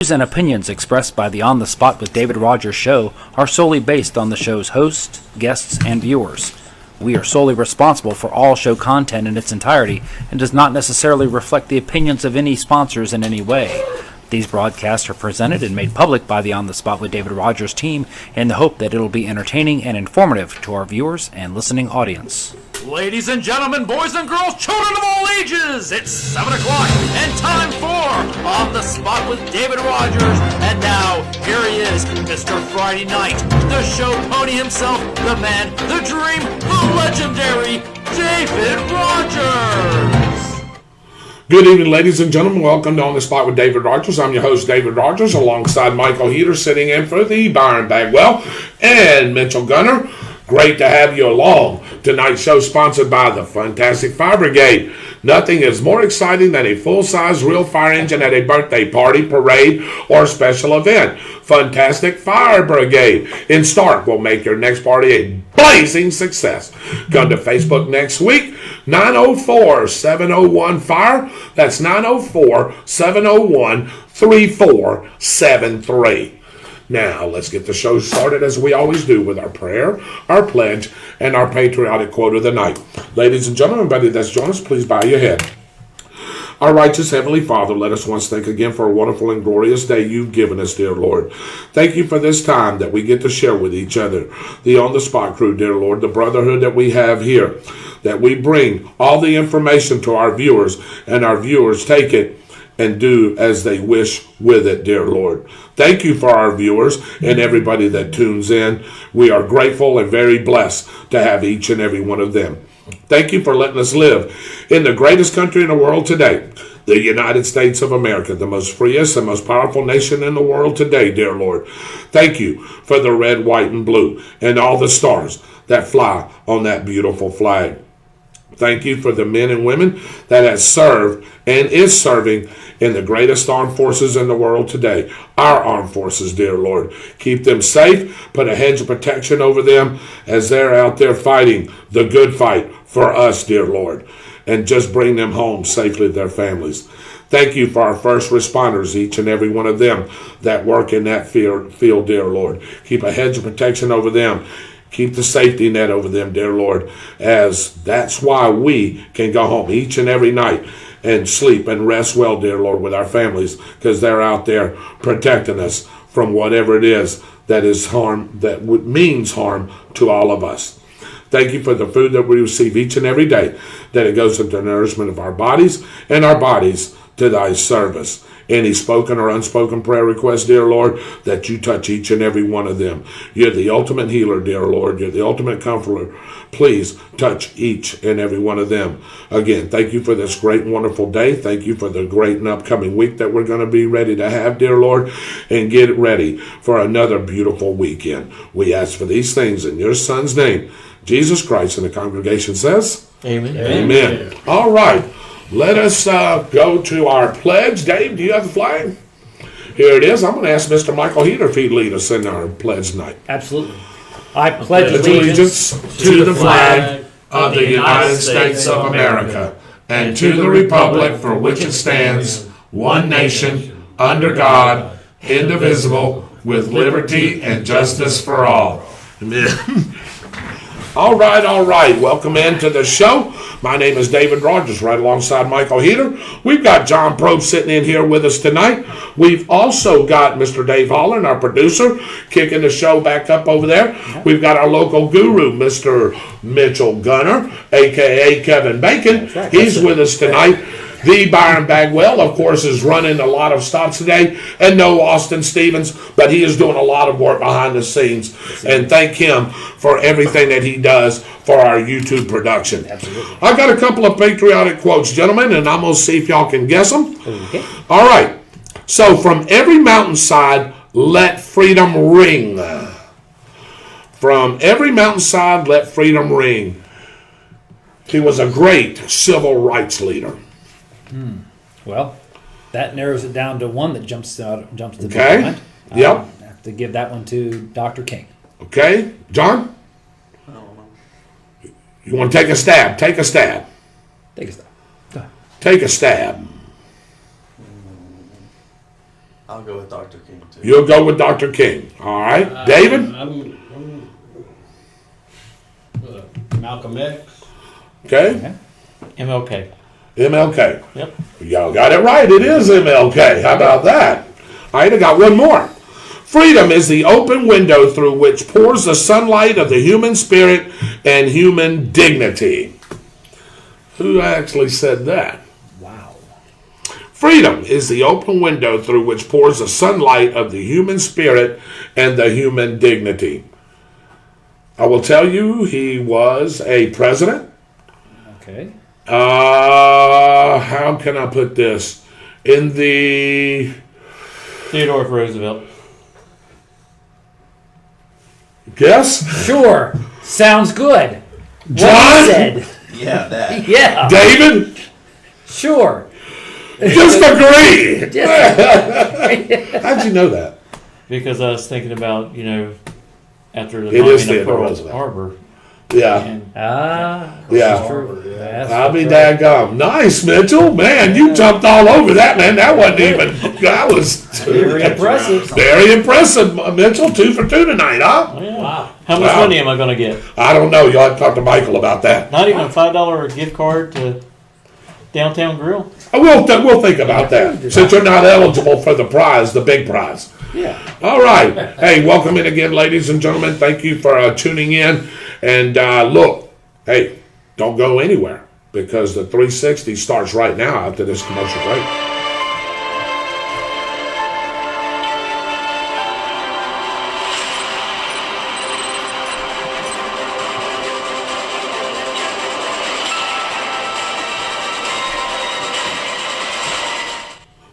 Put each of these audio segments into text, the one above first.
Views and opinions expressed by the On the Spot with David Rodgers show are solely based on the show's hosts, guests, and viewers. We are solely responsible for all show content in its entirety and does not necessarily reflect the opinions of any sponsors in any way. These broadcasts are presented and made public by the On the Spot with David Rodgers team in the hope that it'll be entertaining and informative to our viewers and listening audience. Ladies and gentlemen, boys and girls, children of all ages, it's 7 o'clock and time for On the Spot with David Rodgers. And now, here he is, Mr. Friday Night, the show pony himself, the man, the dream, the legendary David Rodgers. Good evening, ladies and gentlemen. Welcome to On the Spot with David Rodgers. I'm your host, David Rodgers, alongside Michael Heater, sitting in for the Byron Bagwell and Mitchell Gunner. Great to have you along. Tonight's show sponsored by the Fantastic Fire Brigade. Nothing is more exciting than a full-size real fire engine at a birthday party, parade, or special event. Fantastic Fire Brigade in Stark will make your next party a blazing success. Come to Facebook next week, 904-701-FIRE. That's 904-701-3473. Now, let's get the show started as we always do with our prayer, our pledge, and our patriotic quote of the night. Ladies and gentlemen, everybody that's joined us, please bow your head. Our righteous Heavenly Father, let us once thank again for a wonderful and glorious day you've given us, dear Lord. Thank you for this time that we get to share with each other. The On the Spot crew, dear Lord, the brotherhood that we have here, that we bring all the information to our viewers, and our viewers take it and do as they wish with it, dear Lord. Thank you for our viewers and everybody that tunes in. We are grateful and very blessed to have each and every one of them. Thank you for letting us live in the greatest country in the world today, the United States of America, the most freest and most powerful nation in the world today, dear Lord. Thank you for the red, white, and blue and all the stars that fly on that beautiful flag. Thank you for the men and women that have served and is serving in the greatest armed forces in the world today, our armed forces, dear Lord. Keep them safe, put a hedge of protection over them as they're out there fighting the good fight for us, dear Lord, and just bring them home safely to their families. Thank you for our first responders, each and every one of them that work in that field, dear Lord. Keep a hedge of protection over them. Keep the safety net over them, dear Lord, as that's why we can go home each and every night and sleep and rest well, dear Lord, with our families, because they're out there protecting us from whatever it is that is harm, that means harm to all of us. Thank you for the food that we receive each and every day, that it goes into the nourishment of our bodies and our bodies to thy service. Any spoken or unspoken prayer requests, dear Lord, that you touch each and every one of them. You're the ultimate healer, dear Lord. You're the ultimate comforter. Please touch each and every one of them. Again, thank you for this great and wonderful day. Thank you for the great and upcoming week that we're going to be ready to have, dear Lord, and get ready for another beautiful weekend. We ask for these things in your Son's name, Jesus Christ, and the congregation says, Amen. Amen. All right. Let us go to our pledge. Dave, do you have the flag? Here it is. I'm going to ask Mr. Michael Heater if he'd lead us in our pledge tonight. Absolutely. I pledge allegiance to the flag of the United States of America and to the republic for which it stands, one nation, under God, indivisible, with liberty and justice for all. Amen. All right. Welcome into the show. My name is David Rodgers, right alongside Michael Heater. We've got John Probe sitting in here with us tonight. We've also got Mr. Dave Holland, our producer, kicking the show back up over there. We've got our local guru, Mr. Mitchell Gunner, a.k.a. Kevin Bacon. Right. He's with us tonight. The Byron Bagwell, of course, is running a lot of stops today, and no Austin Stevens, but he is doing a lot of work behind the scenes, and thank him for everything that he does for our YouTube production. Absolutely. I got a couple of patriotic quotes, gentlemen, and I'm going to see if y'all can guess them. Okay. All right. So, from every mountainside, let freedom ring. From every mountainside, let freedom ring. He was a great civil rights leader. Well, that narrows it down to one that jumps to the Okay. mind. Yep. I have to give that one to Dr. King. Okay. John? I don't know. You want to take a stab? Take a stab. Take a step. Go ahead. Take a stab. I'll I'll go with Dr. King, too. You'll go with Dr. King. All right. David? I'm Malcolm X. Okay. MLK. MLK. Yep. Y'all got it right. It is MLK. How about that? All right, I got one more. Freedom is the open window through which pours the sunlight of the human spirit and human dignity. Who actually said that? Wow. Freedom is the open window through which pours the sunlight of the human spirit and the human dignity. I will tell you, he was a president. Okay. How can I put this? In the... Theodore Roosevelt. Guess? Sure. Sounds good. John? What he said. Yeah, that. Yeah. David? Sure. Just agree. Just, How'd you know that? because I was thinking about, after the It is bombing of Theodore Pearl Roosevelt. Harbor. Yeah. And Yeah. true. That's I'll be right. daggum. Nice, Mitchell. Man, you jumped all over that, man. That wasn't even... That was... Very impressive. Very impressive, Mitchell. 2 for 2 tonight, huh? Yeah. Wow. How much Wow. money am I going to get? I don't know. You'll have to talk to Michael about that. Not even a $5 gift card to Downtown Grill? We'll think about that. Since you're not eligible for the prize, the big prize. Yeah. All right. Hey, welcome in again, ladies and gentlemen. Thank you for tuning in. And look, hey, don't go anywhere because the 360 starts right now after this commercial break.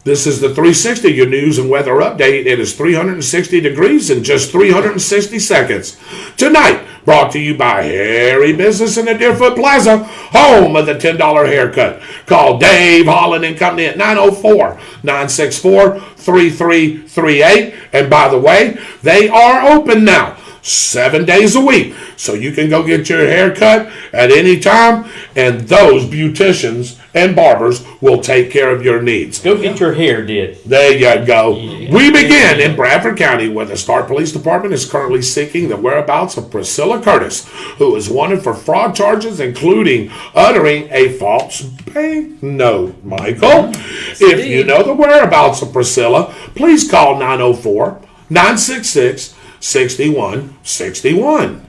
This is the 360, your news and weather update. It is 360 degrees in just 360 seconds. Tonight, brought to you by Harry Business in the Deerfoot Plaza, home of the $10 haircut. Call Dave Holland and Company at 904-964-3338. And by the way, they are open now, 7 days a week. So you can go get your hair cut at any time, and those beauticians and barbers will take care of your needs. Go get your hair did. There you go. We begin in Bradford County, where the Stark Police Department is currently seeking the whereabouts of Priscilla Curtis, who is wanted for fraud charges, including uttering a false bank note. Michael, if you know the whereabouts of Priscilla, please call 904-966-6161.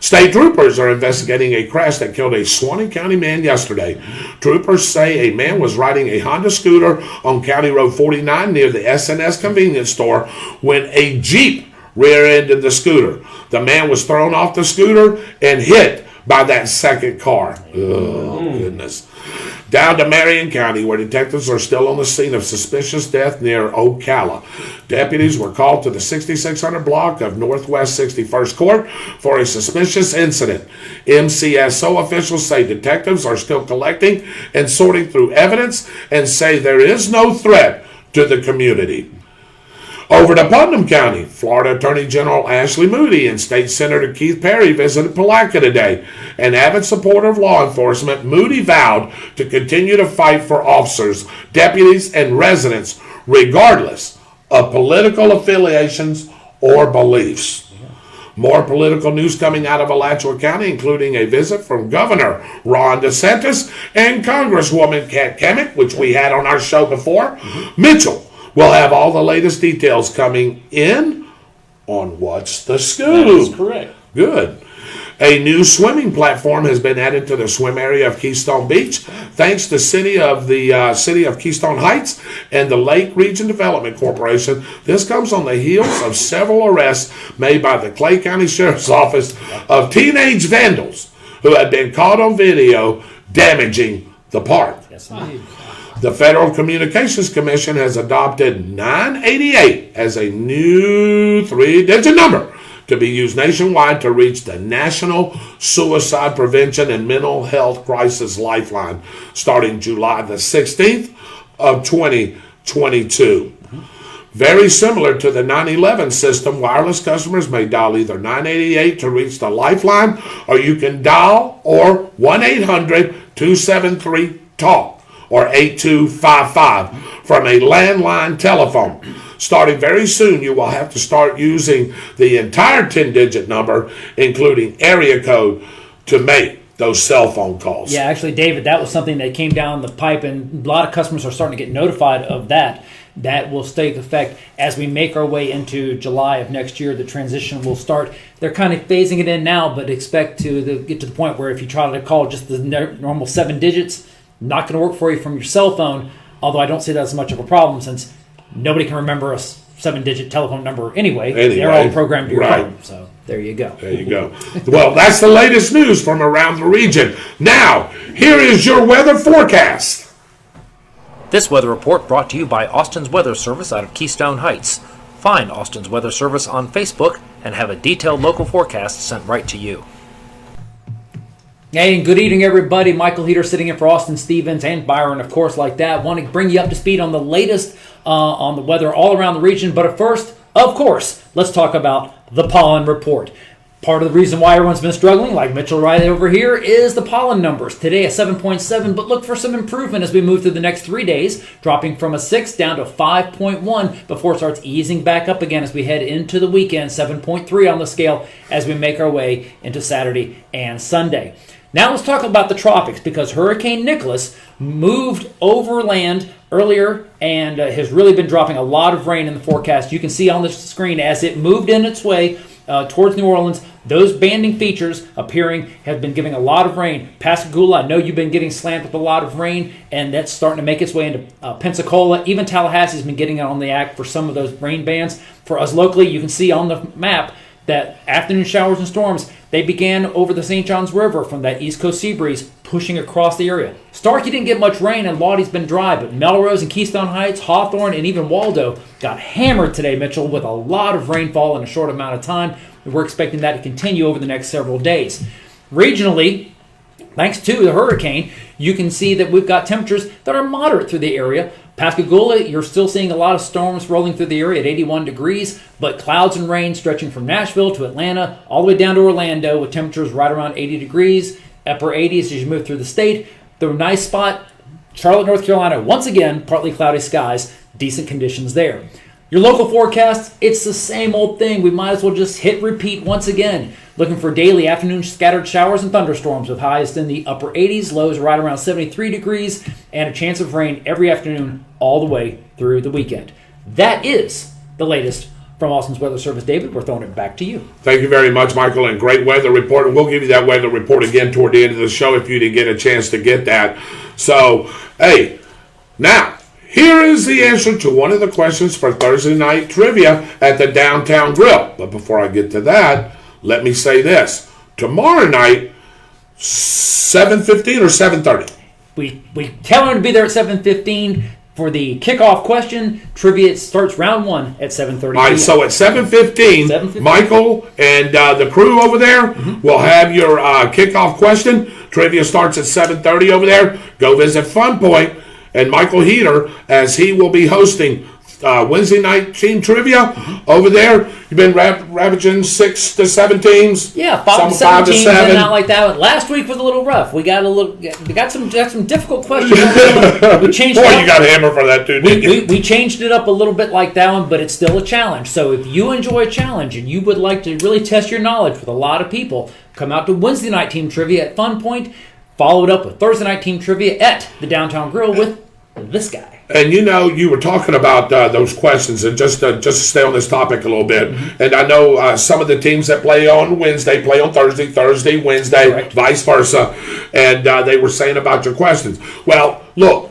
State troopers are investigating a crash that killed a Suwannee County man yesterday. Troopers say a man was riding a Honda scooter on County Road 49 near the S&S convenience store when a Jeep rear-ended the scooter. The man was thrown off the scooter and hit by that second car. Oh, goodness. Down to Marion County, where detectives are still on the scene of suspicious death near Ocala. Deputies were called to the 6600 block of Northwest 61st Court for a suspicious incident. MCSO officials say detectives are still collecting and sorting through evidence and say there is no threat to the community. Over to Putnam County, Florida Attorney General Ashley Moody and State Senator Keith Perry visited Palatka today. An avid supporter of law enforcement, Moody vowed to continue to fight for officers, deputies, and residents, regardless of political affiliations or beliefs. More political news coming out of Alachua County, including a visit from Governor Ron DeSantis and Congresswoman Kat Kemick, which we had on our show before. Mitchell will have all the latest details coming in on What's the Scoop. That is correct. Good. A new swimming platform has been added to the swim area of Keystone Beach, thanks to the city of Keystone Heights and the Lake Region Development Corporation. This comes on the heels of several arrests made by the Clay County Sheriff's Office of teenage vandals who had been caught on video damaging the park. Yes, indeed. The Federal Communications Commission has adopted 988 as a new 3-digit number to be used nationwide to reach the National Suicide Prevention and Mental Health Crisis Lifeline starting July the 16th of 2022. Very similar to the 911 system, wireless customers may dial either 988 to reach the lifeline, or you can dial or 1-800-273-TALK. or 8255 from a landline telephone. starting very soon, you will have to start using the entire 10-digit number, including area code, to make those cell phone calls. Yeah, actually, David, that was something that came down the pipe, and a lot of customers are starting to get notified of that. That will take effect as we make our way into July of next year. The transition will start. They're kind of phasing it in now, but expect to get to the point where if you try to call just the normal 7 digits, not going to work for you from your cell phone, although I don't see that as much of a problem since nobody can remember a 7-digit telephone number anyway. They're all programmed to your phone. So there you go. There you go. Well, that's the latest news from around the region. Now, here is your weather forecast. This weather report brought to you by Austin's Weather Service out of Keystone Heights. Find Austin's Weather Service on Facebook and have a detailed local forecast sent right to you. Hey, and good evening, everybody. Michael Heater sitting in for Austin Stevens and Byron, of course, like that. Want to bring you up to speed on the latest on the weather all around the region. But first, of course, let's talk about the Pollen Report. Part of the reason why everyone's been struggling, like Mitchell right over here, is the pollen numbers. Today a 7.7, but look for some improvement as we move through the next 3 days, dropping from a 6 down to 5.1 before it starts easing back up again as we head into the weekend, 7.3 on the scale as we make our way into Saturday and Sunday. Now let's talk about the tropics, because Hurricane Nicholas moved overland earlier and has really been dropping a lot of rain in the forecast. You can see on the screen as it moved in its way towards New Orleans, those banding features appearing have been giving a lot of rain. Pascagoula, I know you've been getting slammed with a lot of rain, and that's starting to make its way into Pensacola. Even Tallahassee's been getting on the act for some of those rain bands. For us locally, you can see on the map that afternoon showers and storms, they began over the St. Johns River from that East Coast sea breeze pushing across the area. Starkey didn't get much rain, and Laudie's been dry, but Melrose and Keystone Heights, Hawthorne, and even Waldo got hammered today, Mitchell, with a lot of rainfall in a short amount of time. We're expecting that to continue over the next several days. Regionally, thanks to the hurricane, you can see that we've got temperatures that are moderate through the area. Pascagoula, you're still seeing a lot of storms rolling through the area at 81 degrees, but clouds and rain stretching from Nashville to Atlanta, all the way down to Orlando with temperatures right around 80 degrees, upper 80s as you move through the state. The nice spot, Charlotte, North Carolina, once again, partly cloudy skies, decent conditions there. Your local forecast, it's the same old thing. We might as well just hit repeat once again. Looking for daily afternoon scattered showers and thunderstorms with highs in the upper 80s, lows right around 73 degrees, and a chance of rain every afternoon all the way through the weekend. That is the latest from Austin's Weather Service. David, we're throwing it back to you. Thank you very much, Michael, and great weather report. And we'll give you that weather report again toward the end of the show if you didn't get a chance to get that. So, hey, now, here is the answer to one of the questions for Thursday night trivia at the Downtown Grill. But before I get to that, let me say this. Tomorrow night, 7:15 or 7:30? We tell them to be there at 7:15 for the kickoff question. Trivia starts round 1 at 7:30. All right, so at 7:15, Michael and the crew over there will have your kickoff question. Trivia starts at 7:30 over there. Go visit Fun Point. And Michael Heater, as he will be hosting Wednesday night team trivia over there. You've been ravaging 6 to 7 teams. Yeah, 5 to 7 teams, and not like that. Last week was a little rough. We got some difficult questions. We changed. Boy, you got hammered for that too. We changed it up a little bit like that one, but it's still a challenge. So if you enjoy a challenge and you would like to really test your knowledge with a lot of people, come out to Wednesday night team trivia at Fun Point. Follow it up with Thursday night team trivia at the Downtown Grill with this guy. And you were talking about those questions, and just to stay on this topic a little bit. And I know some of the teams that play on Wednesday play on Thursday, Wednesday, correct, vice versa. And they were saying about your questions. Well, look,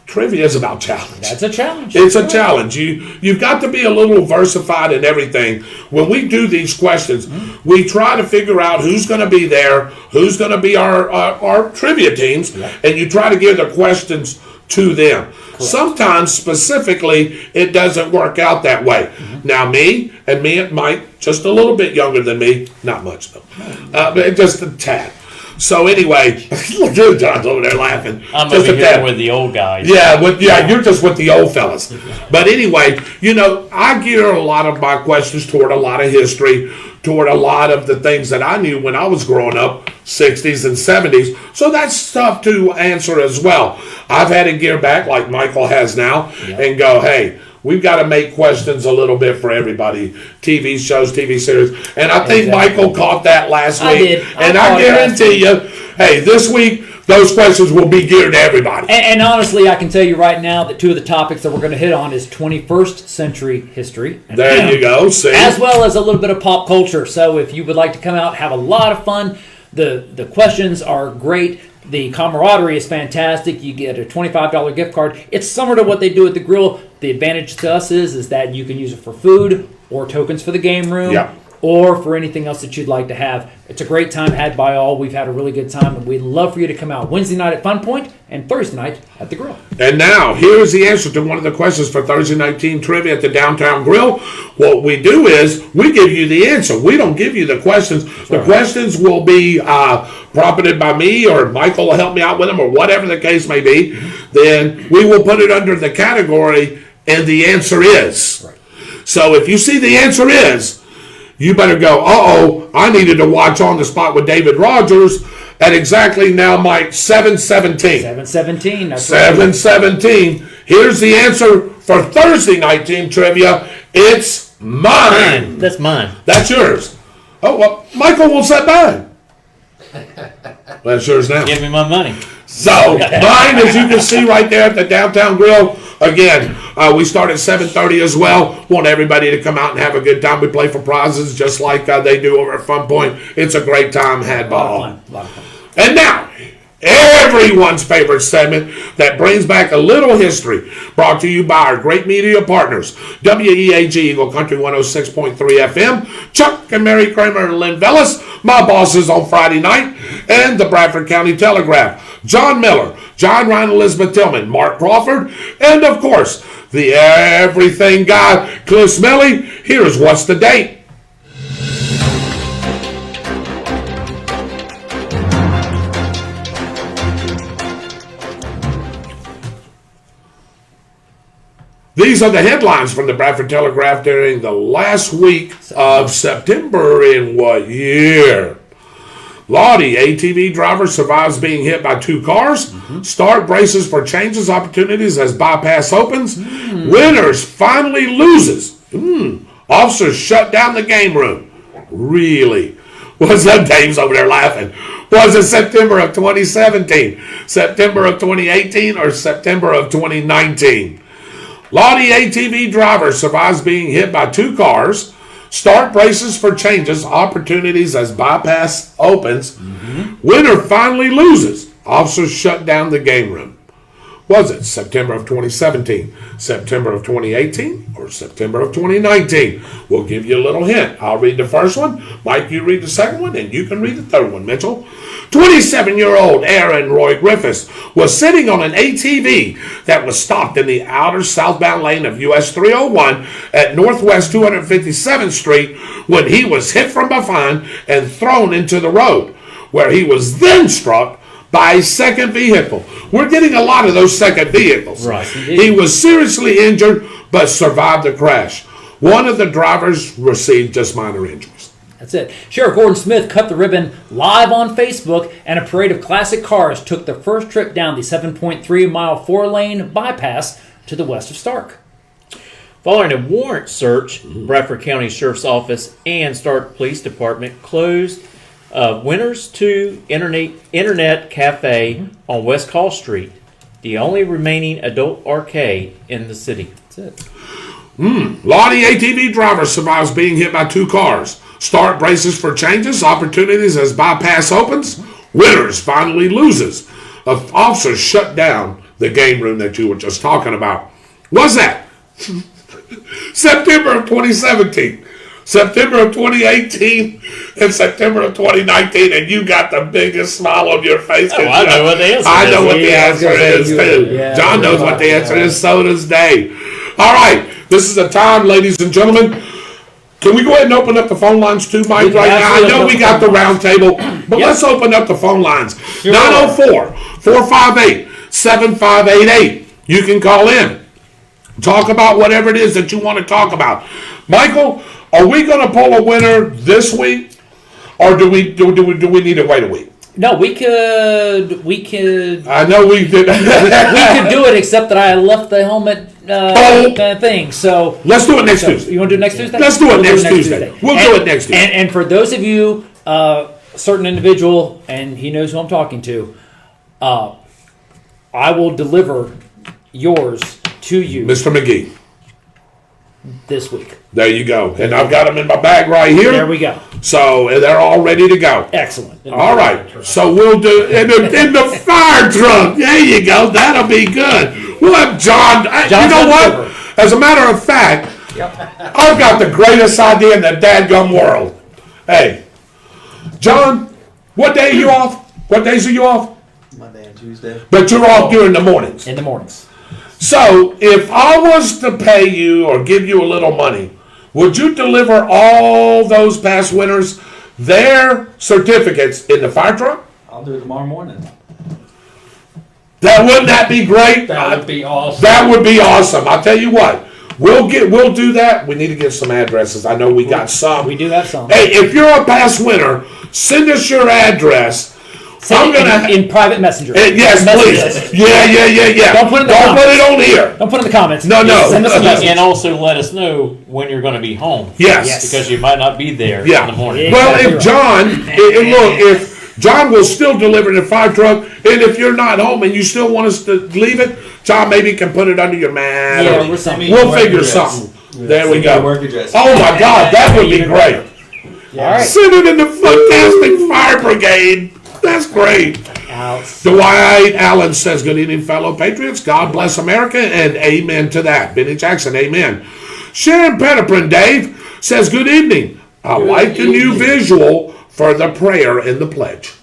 trivia is about challenge. That's a challenge. It's a challenge. You've got to be a little versified in everything. When we do these questions, we try to figure out who's going to be there, who's going to be our trivia teams, and you try to give the questions to them. Correct. Sometimes, specifically, it doesn't work out that way. Now, me and Mike, just a little bit younger than me, not much though, but just a tad. So anyway, look, John's over there laughing. I'm just over here with the old guys. Yeah, you're just with the old fellas. But anyway, I gear a lot of my questions toward a lot of history, toward a lot of the things that I knew when I was growing up, 60s and 70s. So that's tough to answer as well. I've had to gear back like Michael has now and go, hey, we've got to make questions a little bit for everybody. TV shows, TV series. And I think Michael caught that last week. I did. And I guarantee you, hey, this week, those questions will be geared to everybody. And honestly, I can tell you right now that two of the topics that we're going to hit on is 21st century history. There you go. See? As well as a little bit of pop culture. So if you would like to come out, have a lot of fun. The questions are great. The camaraderie is fantastic. You get a $25 gift card. It's similar to what they do at the grill. The advantage to us is that you can use it for food or tokens for the game room. Yeah. Or for anything else that you'd like to have. It's a great time had by all. We've had a really good time, and we'd love for you to come out Wednesday night at Fun Point and Thursday night at the Grill. And now, here's the answer to one of the questions for Thursday Night Team Trivia at the Downtown Grill. What we do is we give you the answer. We don't give you the questions. The questions will be prompted by me, or Michael will help me out with them, or whatever the case may be. Then we will put it under the category, and the answer is. Right. So if you see the answer is, you better go, I needed to watch On the Spot with David Rodgers at exactly now, Mike, 7:17. 7:17. That's 7:17. Here's the answer for Thursday Night Team Trivia. It's mine. That's mine. That's yours. Oh, well, Michael will set mine. That's yours now. Give me my money. So, mine, as you can see right there at the Downtown Grill, again, we start at 7:30 as well. Want everybody to come out and have a good time. We play for prizes just like they do over at Fun Point. It's a great time had by all. A lot of fun. And now, everyone's favorite segment that brings back a little history, brought to you by our great media partners, WEAG Eagle Country 106.3 FM, Chuck and Mary Kramer and Lynn Vellis, my bosses on Friday night, and the Bradford County Telegraph, John Miller, John Ryan, Elizabeth Tillman, Mark Crawford, and of course, the everything guy, Cliff Smelly. Here's what's the date. These are the headlines from the Bradford Telegraph during the last week of September in what year? Lottie, ATV driver, survives being hit by two cars. Start braces for changes, opportunities as bypass opens. Winners finally loses. Officers shut down the game room. Really? What's that? Dave's over there laughing. Was it September of 2017, September of 2018, or September of 2019? Lottie, ATV driver, survives being hit by two cars. Start braces for changes, opportunities as bypass opens. Winner finally loses. Officers shut down the game room. Was it September of 2017, September of 2018, or September of 2019? We'll give you a little hint. I'll read the first one. Mike, you read the second one, and you can read the third one, Mitchell. 27-year-old Aaron Roy Griffiths was sitting on an ATV that was stopped in the outer southbound lane of US 301 at Northwest 257th Street when he was hit from behind and thrown into the road, where he was then struck by a second vehicle. We're getting a lot of those second vehicles. Right. He was seriously injured but survived the crash. One of the drivers received just minor injuries. That's it. Sheriff Gordon Smith cut the ribbon live on Facebook, and a parade of classic cars took their first trip down the 7.3-mile four-lane bypass to the west of Stark. Following a warrant search, Bradford County Sheriff's Office and Stark Police Department closed Winners 2 Internet Cafe on West Call Street, the only remaining adult arcade in the city. That's it. Lottie, ATV driver, survives being hit by two cars. Start braces for changes, opportunities as bypass opens. Winners finally loses. Officers shut down the game room that you were just talking about. What's that? September of 2017, September of 2018, and September of 2019, and you got the biggest smile on your face. Oh, I know what the answer is. I know what the answer is, too. Yeah, John knows what the answer is, so does Dave. All right, this is the time, ladies and gentlemen. Can we go ahead and open up the phone lines too, Mike, right now? I know we got the round table, but let's open up the phone lines. 904-458-7588. You can call in. Talk about whatever it is that you want to talk about. Michael, are we going to pull a winner this week, or do we need to wait a week? No, we could. I know we did. We could do it, except that I left the helmet thing. So Let's do it next Tuesday. You want to do it next Tuesday? Let's do it We'll next Tuesday. We'll do it next Tuesday. And for those of you, a certain individual, and he knows who I'm talking to, I will deliver yours to you Mr. McGee. this week. There you go. And I've got them in my bag right here. There we go. So they're all ready to go. Excellent. All right. So we'll do in the fire truck. There you go. That'll be good. We'll have John. You know what? As a matter of fact, I've got the greatest idea in the dadgum world. Hey, John, what day are you off? What days are you off? Monday and Tuesday. But you're off during the mornings. In the mornings. So if I was to pay you or give you a little money, would you deliver all those past winners their certificates in the fire truck? I'll do it tomorrow morning. Wouldn't that be great? That would be awesome. That would be awesome. I'll tell you what. We'll do that. We need to get some addresses. I know we got some. We do have some. Hey, if you're a past winner, send us your address. Send it in private messenger. Yes, please. Yeah. Don't put it in the Don't put comments. it on here. Don't put it in the comments. No. Send us a message. And also let us know when you're going to be home. Yes. Because you might not be there in the morning. Yeah. Well, Exactly if John, if John will still deliver the fire truck, and if you're not home and you still want us to leave it, John maybe can put it under your mat. Yeah, or- we're something. we'll figure something. There we Send me your go. work address. Oh my God, that would be great. All right. Send it in the Fantastic Fire Brigade. That's great. Dwight Allen says, good evening, fellow patriots. God bless America, and amen to that. Benny Jackson, amen. Sharon Pettiprin, Dave, says, good evening. I like the new visual for the prayer and the pledge.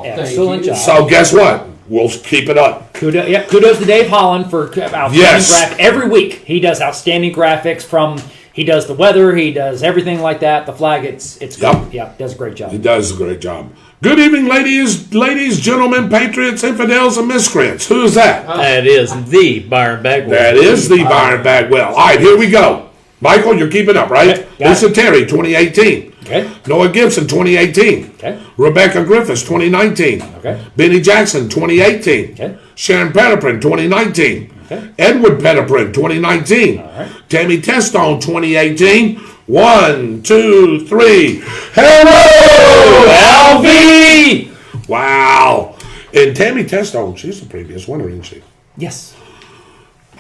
Excellent job. So guess what? We'll keep it up. Kudos to Dave Holland for outstanding graphics. Every week he does outstanding graphics he does the weather, he does everything like that. The flag, it's great. Yeah, does a great job. He does a great job. Good evening, ladies, gentlemen, patriots, infidels, and miscreants. Who is that? That is the Byron Bagwell. That is the Byron Bagwell. All right, here we go. Michael, you're keeping up, right? Okay, got Lisa Terry, 2018. Okay. Noah Gibson, 2018. Okay. Rebecca Griffiths, 2019. Okay. Benny Jackson, 2018. Okay. Sharon Pettiprin, 2019. Okay. Edward Pettiprin, 2019. All right. Tammy Testone, 2018. 1, 2, 3. Hello, Alvy! Wow. And Tammy Testone, she's the previous winner, isn't she? Yes.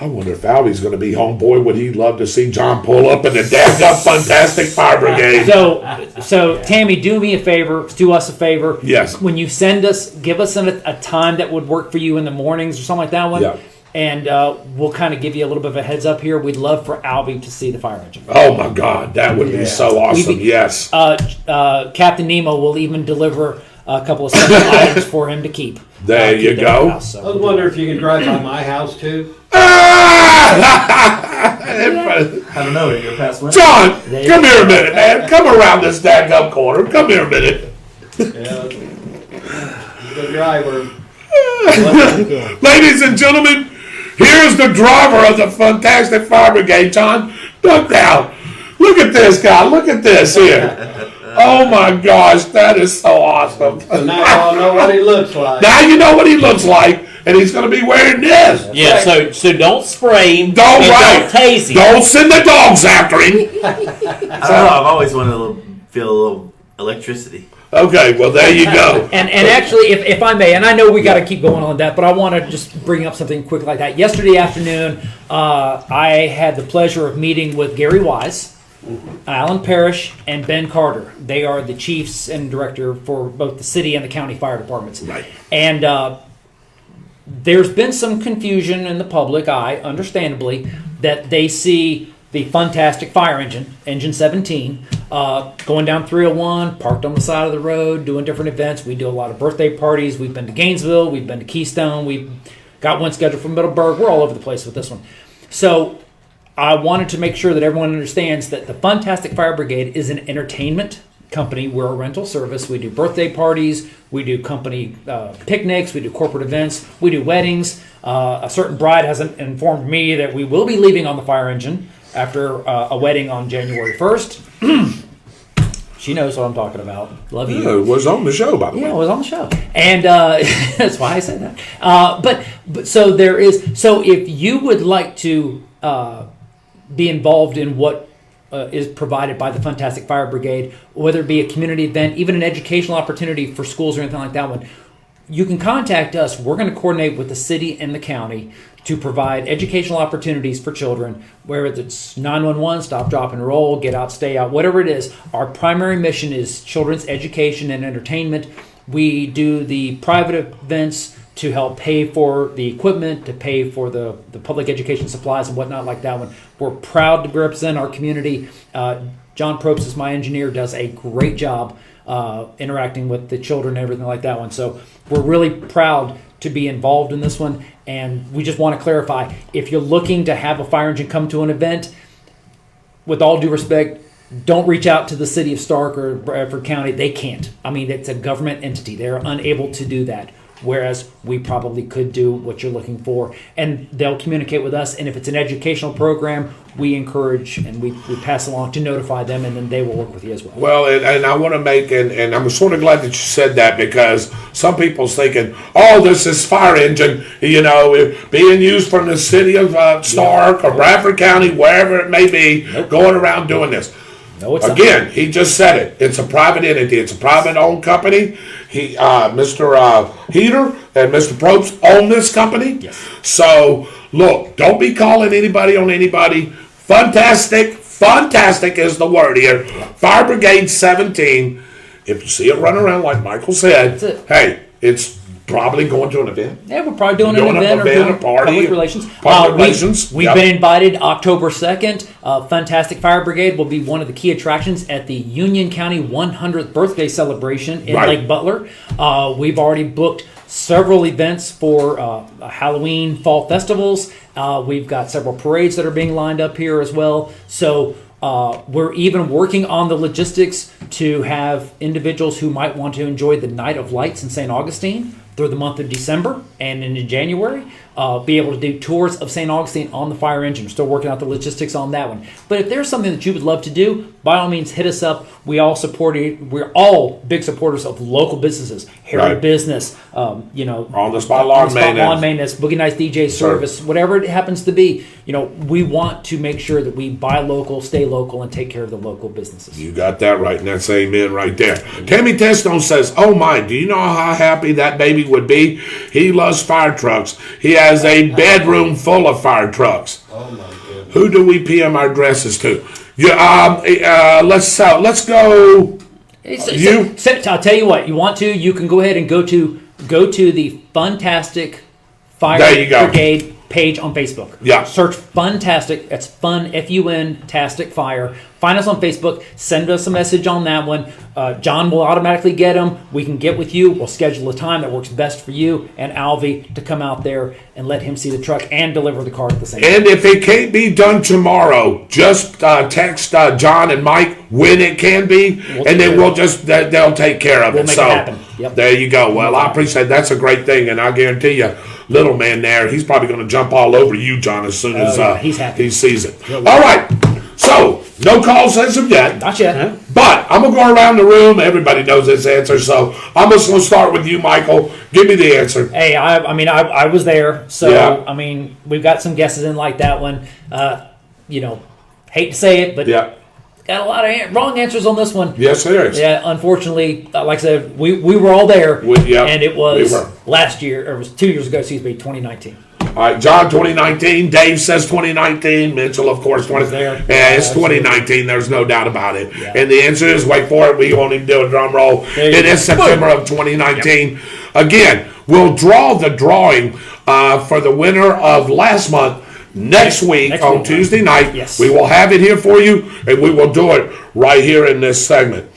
I wonder if Alvy's going to be home. Boy, would he love to see John pull up in the damn Fantastic Fire Brigade. So Tammy, do us a favor. Yes. When you send us, give us a time that would work for you in the mornings or something like that one. Yeah. And we'll kind of give you a little bit of a heads up here. We'd love for Alvy to see the fire engine. Oh my God, that would be so awesome. Yes. Captain Nemo will even deliver a couple of special items for him to keep. There you keep go. at the house, I was wondering if you could drive by my house too. I don't know. You're past winter. John, come here a minute, man. Come around this daggum corner. Come here a minute. Yeah. Good driver. Ladies and gentlemen, here's the driver of the Fantastic Fire Brigade, John. Duck down. Look at this guy. Look at this here. Oh my gosh, that is so awesome. So now y'all know what he looks like. Now you know what he looks like, and he's going to be wearing this. Yeah, so don't spray him. Don't and right. Don't tase him. Don't send the dogs after him. I don't know. I've always wanted to feel a little electricity. Okay, well there you go. And actually, if I may, and I know we got to keep going on that, but I want to just bring up something quick like that. Yesterday afternoon, I had the pleasure of meeting with Gary Wise, Alan Parrish, and Ben Carter. They are the chiefs and director for both the city and the county fire departments. Right. And there's been some confusion in the public eye, understandably, that they see the Fantastic Fire Engine, Engine 17, going down 301, parked on the side of the road, doing different events. We do a lot of birthday parties. We've been to Gainesville. We've been to Keystone. We've got one scheduled for Middleburg. We're all over the place with this one. So I wanted to make sure that everyone understands that the Fantastic Fire Brigade is an entertainment company. We're a rental service. We do birthday parties. We do company picnics. We do corporate events. We do weddings. A certain bride has informed me that we will be leaving on the fire engine after a wedding on January 1st. She knows what I'm talking about. Love you. Yeah, it was on the show, by the way. Yeah, it was on the show, and that's why I said that. But so there is. So if you would like to be involved in what is provided by the Fantastic Fire Brigade, whether it be a community event, even an educational opportunity for schools or anything like that one, you can contact us. We're going to coordinate with the city and the county to provide educational opportunities for children, whether it's 911, stop, drop, and roll, get out, stay out, whatever it is. Our primary mission is children's education and entertainment. We do the private events to help pay for the equipment, to pay for the public education supplies and whatnot like that one. We're proud to represent our community. John Probst is my engineer, does a great job interacting with the children and everything like that one. So we're really proud to be involved in this one. And we just want to clarify, if you're looking to have a fire engine come to an event, with all due respect, don't reach out to the city of Stark or Bradford County. They can't. I mean, it's a government entity. They're unable to do that. Whereas we probably could do what you're looking for, and they'll communicate with us. And if it's an educational program, we encourage and we pass along to notify them, and then they will work with you as well. Well, and I want to make, and I'm sort of glad that you said that, because some people's thinking, oh, this is fire engine, being used from the city of Stark or Bradford County, wherever it may be, going around doing this. No, it's Again, he just said it. It's a private entity. It's a private-owned company. Mr. Heater and Mr. Probst own this company. Yes. So, look, don't be calling anybody on anybody. Fantastic is the word here. Fire Brigade 17. If you see it run around like Michael said, That's it. hey, it's probably going to an event. Yeah, we're probably doing an event or a doing party, public relations. Public relations. We've Yep. been invited October 2nd. Fantastic Fire Brigade will be one of the key attractions at the Union County 100th birthday celebration in Right. Lake Butler. We've already booked several events for Halloween fall festivals. We've got several parades that are being lined up here as well. So we're even working on the logistics to have individuals who might want to enjoy the Night of Lights in St. Augustine through the month of December and into January, be able to do tours of St. Augustine on the fire engine. We're still working out the logistics on that one. But if there's something that you would love to do, by all means, hit us up. We're all big supporters of local businesses, Harry Right. Business, On the spot lawn maintenance. Boogie Nights DJ service, whatever it happens to be. We want to make sure that we buy local, stay local, and take care of the local businesses. You got that right, and that's amen right there. Tammy Testone says, oh my, do you know how happy that baby would be? He loves fire trucks. He has a bedroom full of fire trucks. Oh my goodness. Who do we PM our dresses to? Let's go. I'll tell you what, you can go ahead and go to the Fantastic Fire There you go. Brigade page on Facebook. Yeah. Search Funtastic. That's Fun, F-U-N-tastic Fire. Find us on Facebook. Send us a message on that one. John will automatically get them. We can get with you. We'll schedule a time that works best for you and Alvy to come out there and let him see the truck and deliver the car at the same time. And if it can't be done tomorrow, just text John and Mike when it can be, and then they'll take care of it. We'll make it happen. Yep. There you go. Well, I appreciate it. That's a great thing, and I guarantee you, little man there, he's probably going to jump all over you, John, as soon as he's happy. he sees it. All right. So, no calls as of yet. Not yet. But I'm going to go around the room. Everybody knows this answer, so I'm just going to start with you, Michael. Give me the answer. Hey, I was there, so Yeah. we've got some guesses in like that one. Hate to say it, but got a lot of wrong answers on this one. Yes, there is. Yeah, unfortunately, like I said, we were all there, and it was last year, or it was 2 years ago, 2019. All right, John, 2019. Dave says 2019. Mitchell, of course, 20. there. Yeah, it's 2019. There's no doubt about it. Yeah. And the answer is, wait for it. We won't even do a drum roll. It is September of 2019. Again, we'll draw the drawing for the winner of last month next week on Tuesday night. Yes. We will have it here for you, and we will do it right here in this segment.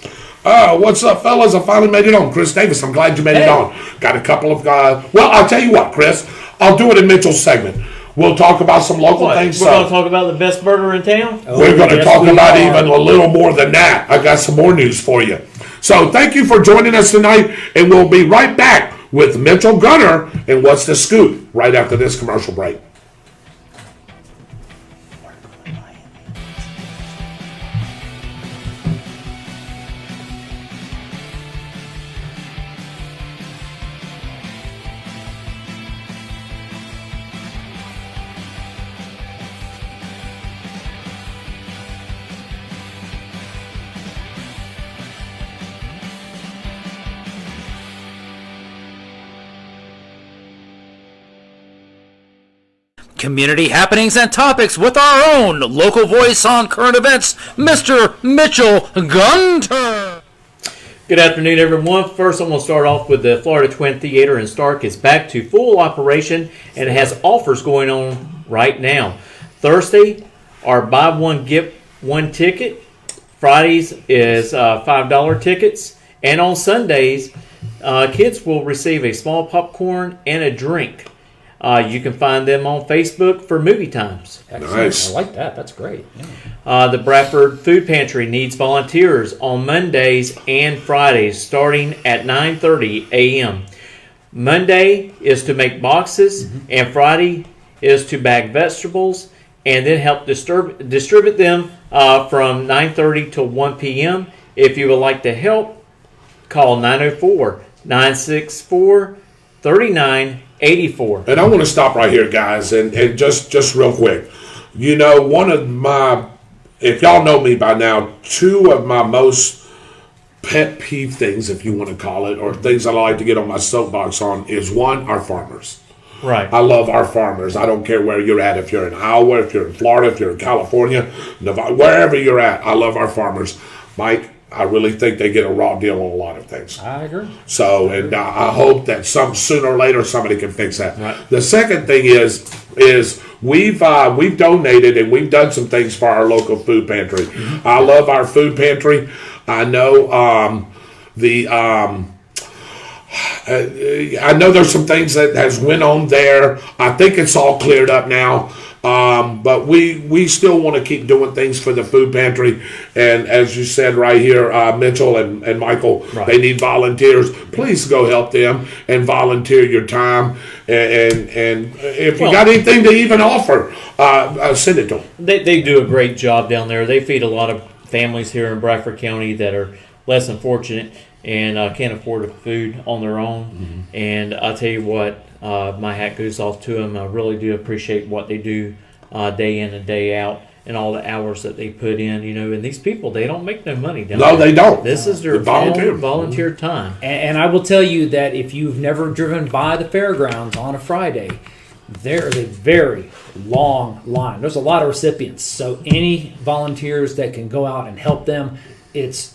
What's up, fellas? I finally made it on. Chris Davis, I'm glad you made it on. Got a couple of well, I'll tell you what, Chris. I'll do it in Mitchell's segment. We'll talk about some local things. We're going to talk about the best burger in town? We're going to talk about even a little more than that. I got some more news for you. So thank you for joining us tonight, and we'll be right back with Mitchell Gunner and What's the Scoop right after this commercial break. community happenings and topics with our own local voice on current events, Mr. Mitchell Gunter. Good afternoon, everyone. First, I'm going to start off with the Florida Twin Theater in Stark is back to full operation, and it has offers going on right now. Thursday, our buy one, get one ticket. Fridays is $5 tickets. And on Sundays, kids will receive a small popcorn and a drink. You can find them on Facebook for movie times. Excellent. Nice. I like that. That's great. Yeah. The Bradford Food Pantry needs volunteers on Mondays and Fridays starting at 9:30 a.m. Monday is to make boxes, and Friday is to bag vegetables and then help distribute them from 9:30 to 1 p.m. If you would like to help, call 904-964-3984. And I want to stop right here, guys, and just real quick. You know, one of my, if y'all know me by now, two of my most pet peeve things, if you want to call it, or things I like to get on my soapbox on, is one, our farmers. Right. I love our farmers. I don't care where you're at. If you're in Iowa, if you're in Florida, if you're in California, Nevada, wherever you're at, I love our farmers. Mike, I really think they get a raw deal on a lot of things. I agree. So, and I hope that sooner or later somebody can fix that. Right. The second thing is we've donated and we've done some things for our local food pantry. Mm-hmm. I love our food pantry. I know I know there's some things that has went on there. I think it's all cleared up now. But we still want to keep doing things for the food pantry. And as you said right here, Mitchell and Michael, Right. They need volunteers. Please go help them and volunteer your time. And if you got anything to even offer, send it to them. They do a great job down there. They feed a lot of families here in Bradford County that are less than fortunate and can't afford food on their own. Mm-hmm. And I'll tell you what, my hat goes off to them. I really do appreciate what they do day in and day out and all the hours that they put in. You know, and these people, they don't make no money down there. No, they don't. This is their volunteer time. And I will tell you that if you've never driven by the fairgrounds on a Friday, there is a very long line. There's a lot of recipients. So any volunteers that can go out and help them, it's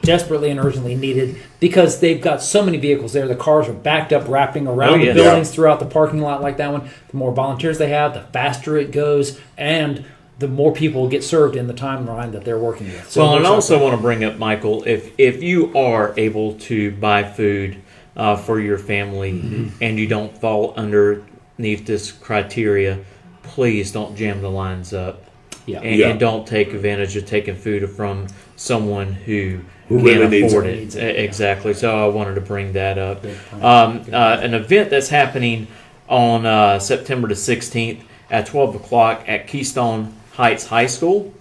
desperately and urgently needed because they've got so many vehicles there. The cars are backed up, wrapping around the buildings throughout the parking lot like that one. The more volunteers they have, the faster it goes, and the more people get served in the timeline that they're working with. So well, and I also want to bring up, Michael, if you are able to buy food for your family and you don't fall underneath this criteria, please don't jam the lines up. And don't take advantage of taking food from someone who really can't afford needs it. Exactly. So I wanted to bring that up. An event that's happening on September the 16th at 12 o'clock at Keystone Heights High School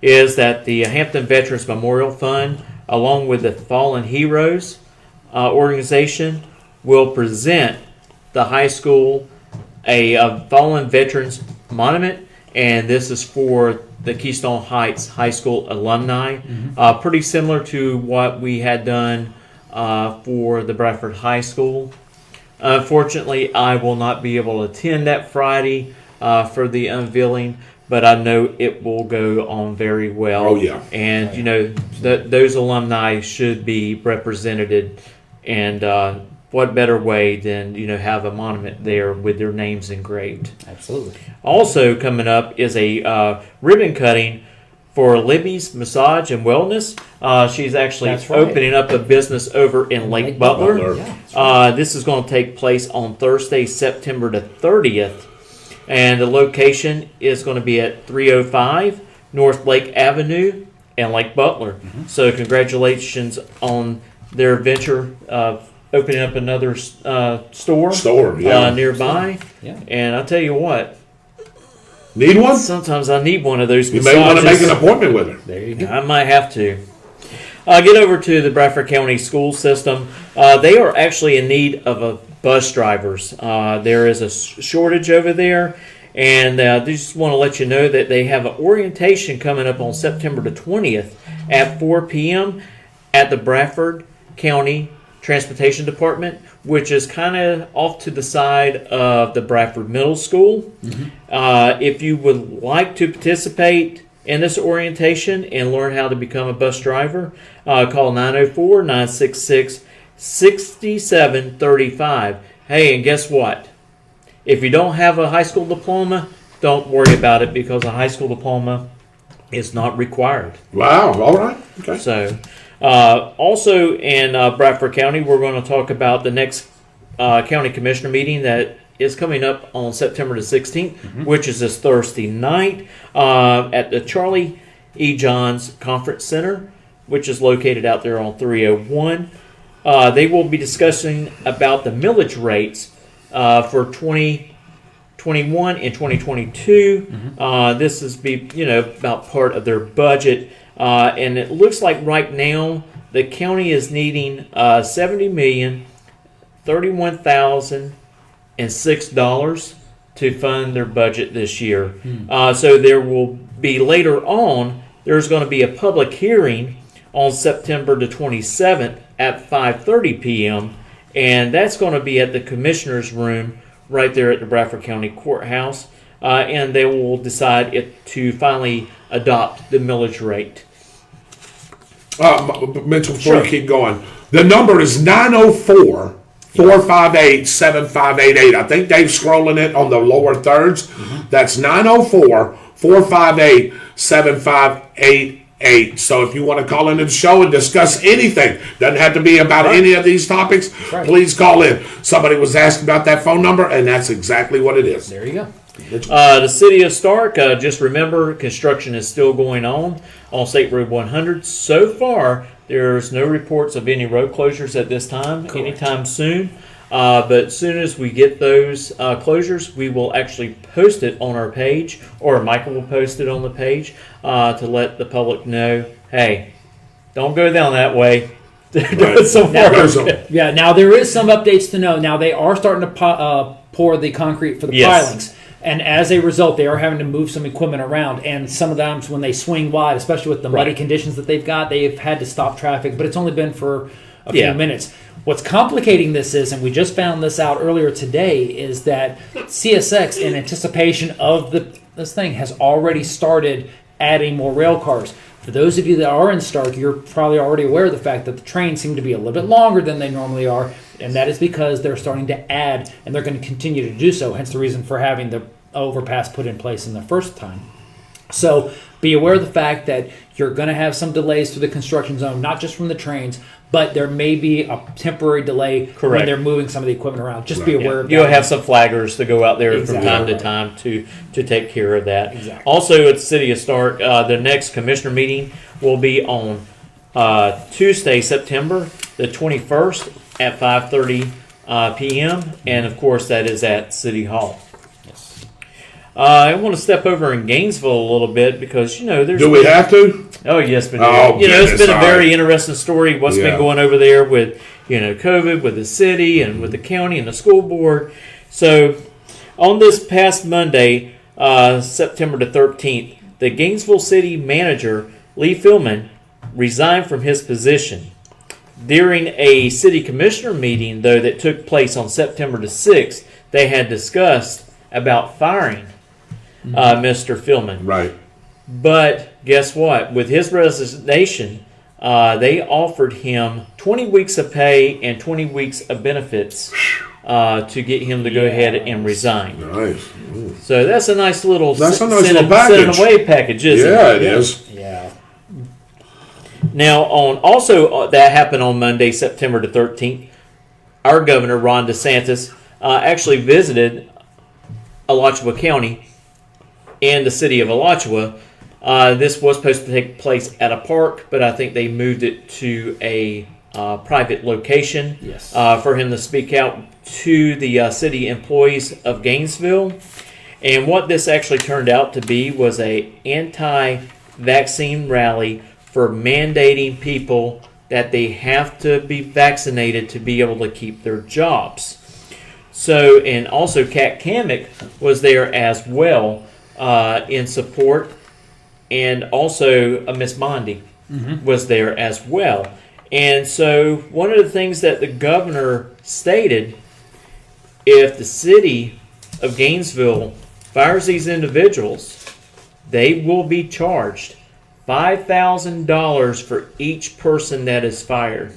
is that the Hampton Veterans Memorial Fund, along with the Fallen Heroes organization, will present the high school a Fallen Veterans Monument, and this is for the Keystone Heights High School alumni. Pretty similar to what we had done for the Bradford High School. Unfortunately, I will not be able to attend that Friday for the unveiling, but I know it will go on very well. Oh, yeah. And, you know, those alumni should be represented, and what better way than, you know, have a monument there with their names engraved. Absolutely. Also coming up is a ribbon cutting for Libby's Massage and Wellness. She's actually opening up a business over in Lake Butler. This is going to take place on Thursday, September the 30th. And the location is going to be at 305 North Lake Avenue in Lake Butler. So congratulations on their venture of opening up another store nearby. And I'll tell you what. Need one? Sometimes I need one of those You massages. may want to make an appointment with her. There you go. I might have to. Get over to the Bradford County school system. They are actually in need of a bus drivers. There is a shortage over there, and they just want to let you know that they have an orientation coming up on September the 20th at 4 p.m. at the Bradford County Transportation Department, which is kind of off to the side of the Bradford Middle School. If you would like to participate in this orientation and learn how to become a bus driver, call 904-966-6735. Hey, and guess what? If you don't have a high school diploma, don't worry about it, because a high school diploma is not required. Wow. All right. Okay. So, also in Bradford County, we're going to talk about the next county commissioner meeting that is coming up on September the 16th, which is this Thursday night at the Charlie E. Johns Conference Center, which is located out there on 301. They will be discussing about the millage rates for 2021 and 2022. This is about part of their budget, and it looks like right now the county is needing $70,031,006 to fund their budget this year. So there will be later on. There's going to be a public hearing on September the 27th at 5:30 p.m. and that's going to be at the Commissioner's Room right there at the Bradford County Courthouse, and they will decide to finally adopt the millage rate. Mitchell, before you keep going, the number is 904-458-7588. I think Dave's scrolling it on the lower thirds. That's 904-458-7588. So if you want to call into the show and discuss anything, doesn't have to be about any of these topics, please call in. Somebody was asking about that phone number, and that's exactly what it is. There you go. The city of Stark, just remember, construction is still going on State Road 100. So far, there's no reports of any road closures at this time, anytime soon. But as soon as we get those closures, we will actually post it on our page, or Michael will post it on the page to let the public know, hey, don't go down that way. Yeah, now there is some updates to know. Now they are starting to pour the concrete for the pilings. And as a result, they are having to move some equipment around. And some of times when they swing wide, especially with the muddy conditions that they've got, they've had to stop traffic. But it's only been for a few minutes. What's complicating this is, and we just found this out earlier today, is that CSX, in anticipation of this thing, has already started adding more rail cars. For those of you that are in Stark, you're probably already aware of the fact that the trains seem to be a little bit longer than they normally are, and that is because they're starting to add, and they're going to continue to do so, hence the reason for having the overpass put in place in the first time. So be aware of the fact that you're going to have some delays through the construction zone, not just from the trains, but there may be a temporary delay when they're moving some of the equipment around. Just be aware of that. You'll have some flaggers to go out there from time to time to take care of that. Also, at the City of Stark, the next commissioner meeting will be on Tuesday, September the 21st at 5:30 p.m. And, of course, that is at City Hall. I want to step over in Gainesville a little bit because, there's... Do we have to? Oh, yes, we do. Goodness, it's been a very interesting story, what's been going over there with, COVID, with the city and with the county and the school board. So, on this past Monday, September the 13th, the Gainesville City manager, Lee Philman, resigned from his position. During a city commissioner meeting, though, that took place on September the 6th, they had discussed about firing Mr. Philman. Right. But guess what? With his resignation, they offered him 20 weeks of pay and 20 weeks of benefits to get him to go ahead and resign. Nice. So that's a nice little package. Send away package, isn't it? Yeah, it is. Yeah. Now, that happened on Monday, September the 13th. Our governor, Ron DeSantis, actually visited Alachua County and the city of Alachua. This was supposed to take place at a park, but I think they moved it to a private location for him to speak out to the city employees of Gainesville. And what this actually turned out to be was a anti-vaccine rally for mandating people that they have to be vaccinated to be able to keep their jobs. So, and also Kat Kamek was there as well in support, and also Miss Mondi was there as well. And so one of the things that the governor stated, if the city of Gainesville fires these individuals, they will be charged $5,000 for each person that is fired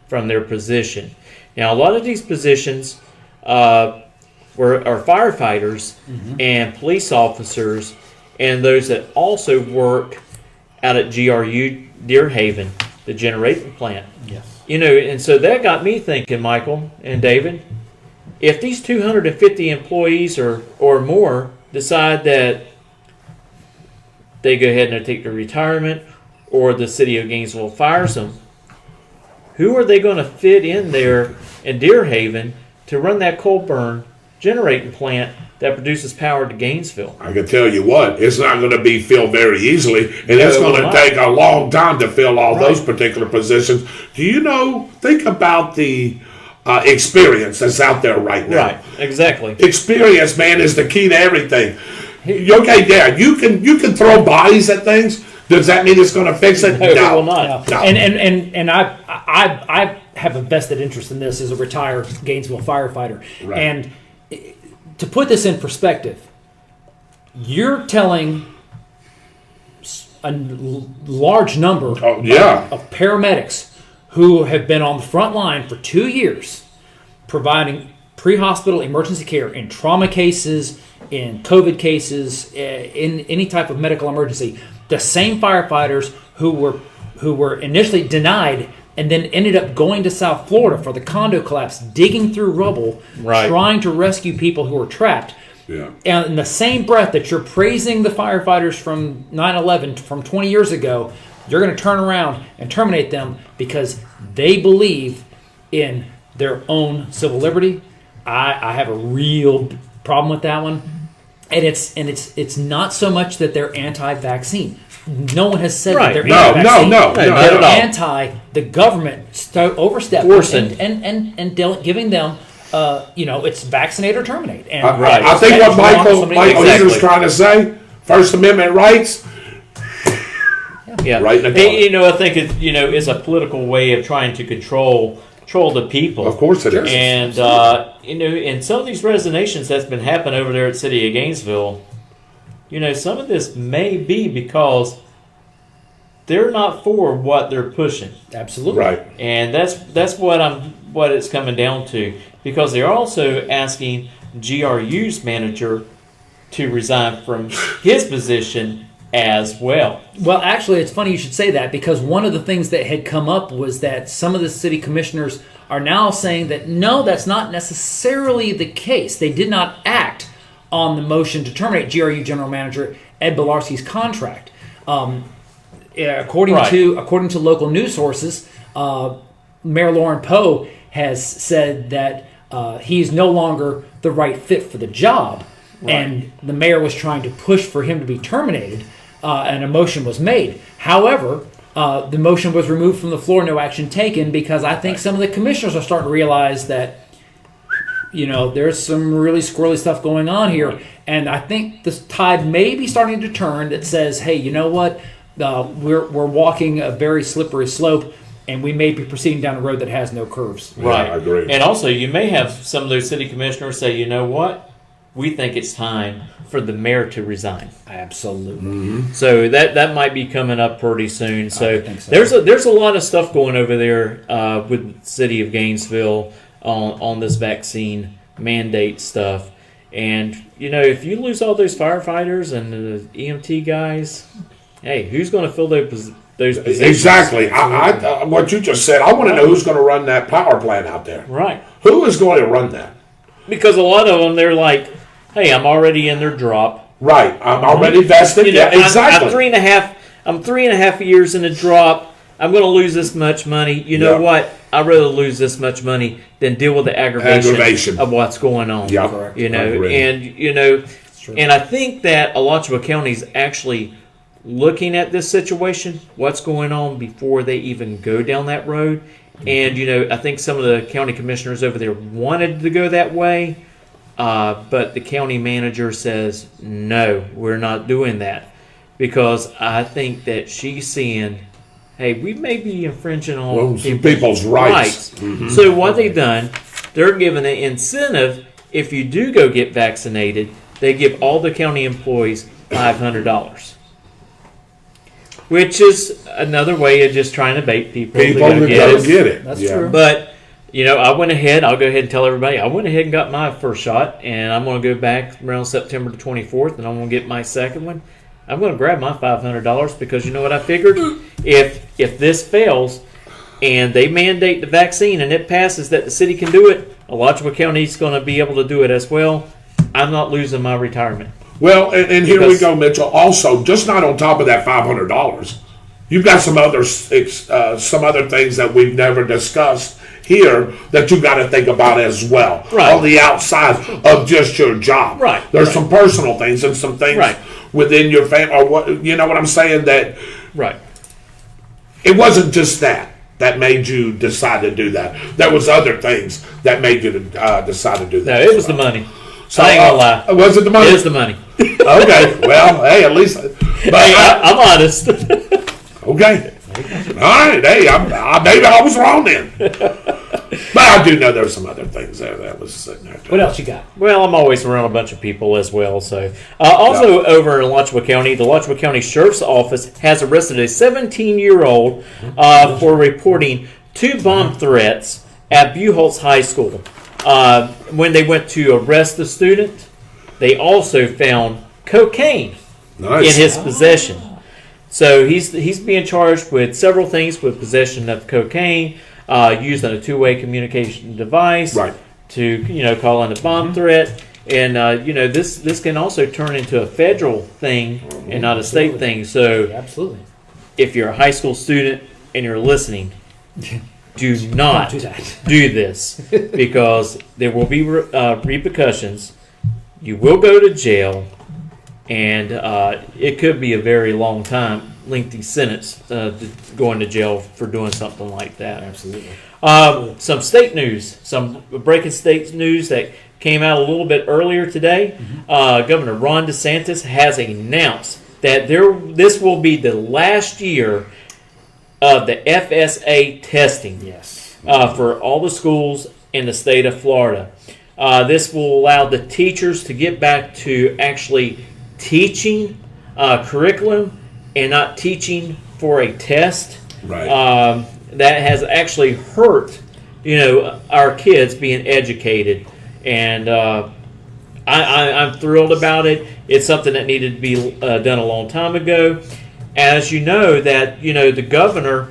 from their position. Now, a lot of these positions are firefighters and police officers, and those that also work out at GRU Deerhaven, the generating plant. Yes. You know, and so that got me thinking, Michael and David, if these 250 employees or more decide that they go ahead and take their retirement, or the city of Gainesville fires them, who are they going to fit in there in Deerhaven to run that coal burn generating plant that produces power to Gainesville? I can tell you what, it's not going to be filled very easily, and it's going to take a long time to fill all those particular positions. Do you know, think about the experience that's out there right now. Right, exactly. Experience, man, is the key to everything. Okay, yeah, you can throw bodies at things. Does that mean it's going to fix it? No, it will not. No. And I have a vested interest in this as a retired Gainesville firefighter. Right. And to put this in perspective, you're telling a large number of paramedics who have been on the front line for 2 years providing pre-hospital emergency care in trauma cases, in COVID cases, in any type of medical emergency. The same firefighters who were initially denied and then ended up going to South Florida for the condo collapse, digging through rubble, trying to rescue people who were trapped. Yeah. And in the same breath that you're praising the firefighters from 9/11 from 20 years ago, you're going to turn around and terminate them because they believe in their own civil liberty. I have a real problem with that one. And it's not so much that they're anti-vaccine. No one has said that they're anti-vaccine. No, they're anti the government overstepping and giving them, it's vaccinate or terminate. And I think what Michael Heater's trying to say, First Amendment rights. Yeah, right. I think it's a political way of trying to control the people. Of course it is. And in some of these resignations that's been happening over there at City of Gainesville, some of this may be because they're not for what they're pushing. Absolutely. Right. And that's what it's coming down to, because they're also asking GRU's manager to resign from his position as well. Well, actually, it's funny you should say that, because one of the things that had come up was that some of the city commissioners are now saying that no, that's not necessarily the case. They did not act on the motion to terminate GRU General Manager Ed Bilarski's contract. According to local news sources, Mayor Lauren Poe has said that he's no longer the right fit for the job, and the mayor was trying to push for him to be terminated. And a motion was made. However, the motion was removed from the floor, no action taken, because I think some of the commissioners are starting to realize that, there's some really squirrely stuff going on here. And I think this tide may be starting to turn that says, hey, you know what? We're walking a very slippery slope, and we may be proceeding down a road that has no curves. Right. I agree. And also, you may have some of those city commissioners say, you know what? We think it's time for the mayor to resign. Absolutely. Mm-hmm. So that might be coming up pretty soon. So, I think so. there's a lot of stuff going over there with the city of Gainesville on this vaccine mandate stuff. And if you lose all those firefighters and the EMT guys, hey, who's going to fill those positions? Exactly. I what you just said. I want to know who's going to run that power plant out there. Right. Who is going to run that? Because a lot of them, they're like, hey, I'm already in their drop. Right. I'm already vested. Yeah, exactly. I'm 3.5 years in the drop. I'm going to lose this much money. You know what? I'd rather lose this much money than deal with the aggravation of what's going on. Yeah, correct. And I think that Alachua County is actually looking at this situation, what's going on before they even go down that road. And, I think some of the county commissioners over there wanted to go that way, but the county manager says, no, we're not doing that. Because I think that she's seeing hey, we may be infringing on Well, people's rights. Mm-hmm. So what they've done, they're giving an incentive. If you do go get vaccinated, they give all the county employees $500, which is another way of just trying to bait people to People go that get go it. get it. That's Yeah. true. But I'll go ahead and tell everybody, I went ahead and got my first shot, and I'm going to go back around September the 24th, and I'm going to get my second one. I'm going to grab my $500 because you know what I figured? If this fails and they mandate the vaccine and it passes that the city can do it, Alachua County is going to be able to do it as well. I'm not losing my retirement. Well, and here we go, Mitchell. Also, just not on top of that $500, you've got some other things that we've never discussed here that you got to think about as well. Right. On the outside of just your job. Right. There's some personal things and some things within your family, or what you know what I'm saying, that Right. it wasn't just that made you decide to do that. There was other things that made you decide to do No, that. it was the money. So, I ain't gonna lie. Was it the money? It is the money. Okay. Well, hey, at least. But I'm honest. okay. All right. Hey, maybe I was wrong then. But I do know there's some other things there that was sitting there. What else you got? Well, I'm always around a bunch of people as well. So, also over in Alachua County, the Alachua County Sheriff's Office has arrested a 17-year-old for reporting 2 bomb threats at Buchholz High School. When they went to arrest the student, they also found cocaine in his possession. So he's being charged with several things, with possession of cocaine, using a two-way communication device to call in a bomb threat, and this can also turn into a federal thing and not a state thing. So Absolutely. if you're a high school student and you're listening, do not do that. do this, because there will be repercussions. You will go to jail, and it could be a very long time, lengthy sentence going to jail for doing something like that. Absolutely. Some state news, some breaking state news that came out a little bit earlier today. Governor Ron DeSantis has announced that this will be the last year of the FSA testing for all the schools in the state of Florida. This will allow the teachers to get back to actually teaching curriculum and not teaching for a test. Right. That has actually hurt, our kids being educated, and I'm thrilled about it. It's something that needed to be done a long time ago. As you know, that the governor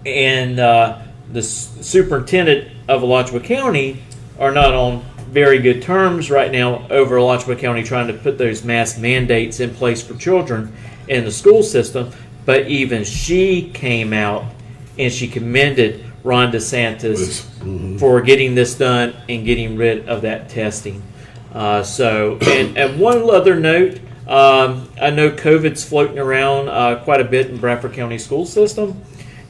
and the superintendent of Alachua County are not on very good terms right now over Alachua County trying to put those mask mandates in place for children in the school system. But even she came out and she commended Ron DeSantis for getting this done and getting rid of that testing. And one other note, I know COVID's floating around quite a bit in Bradford County school system,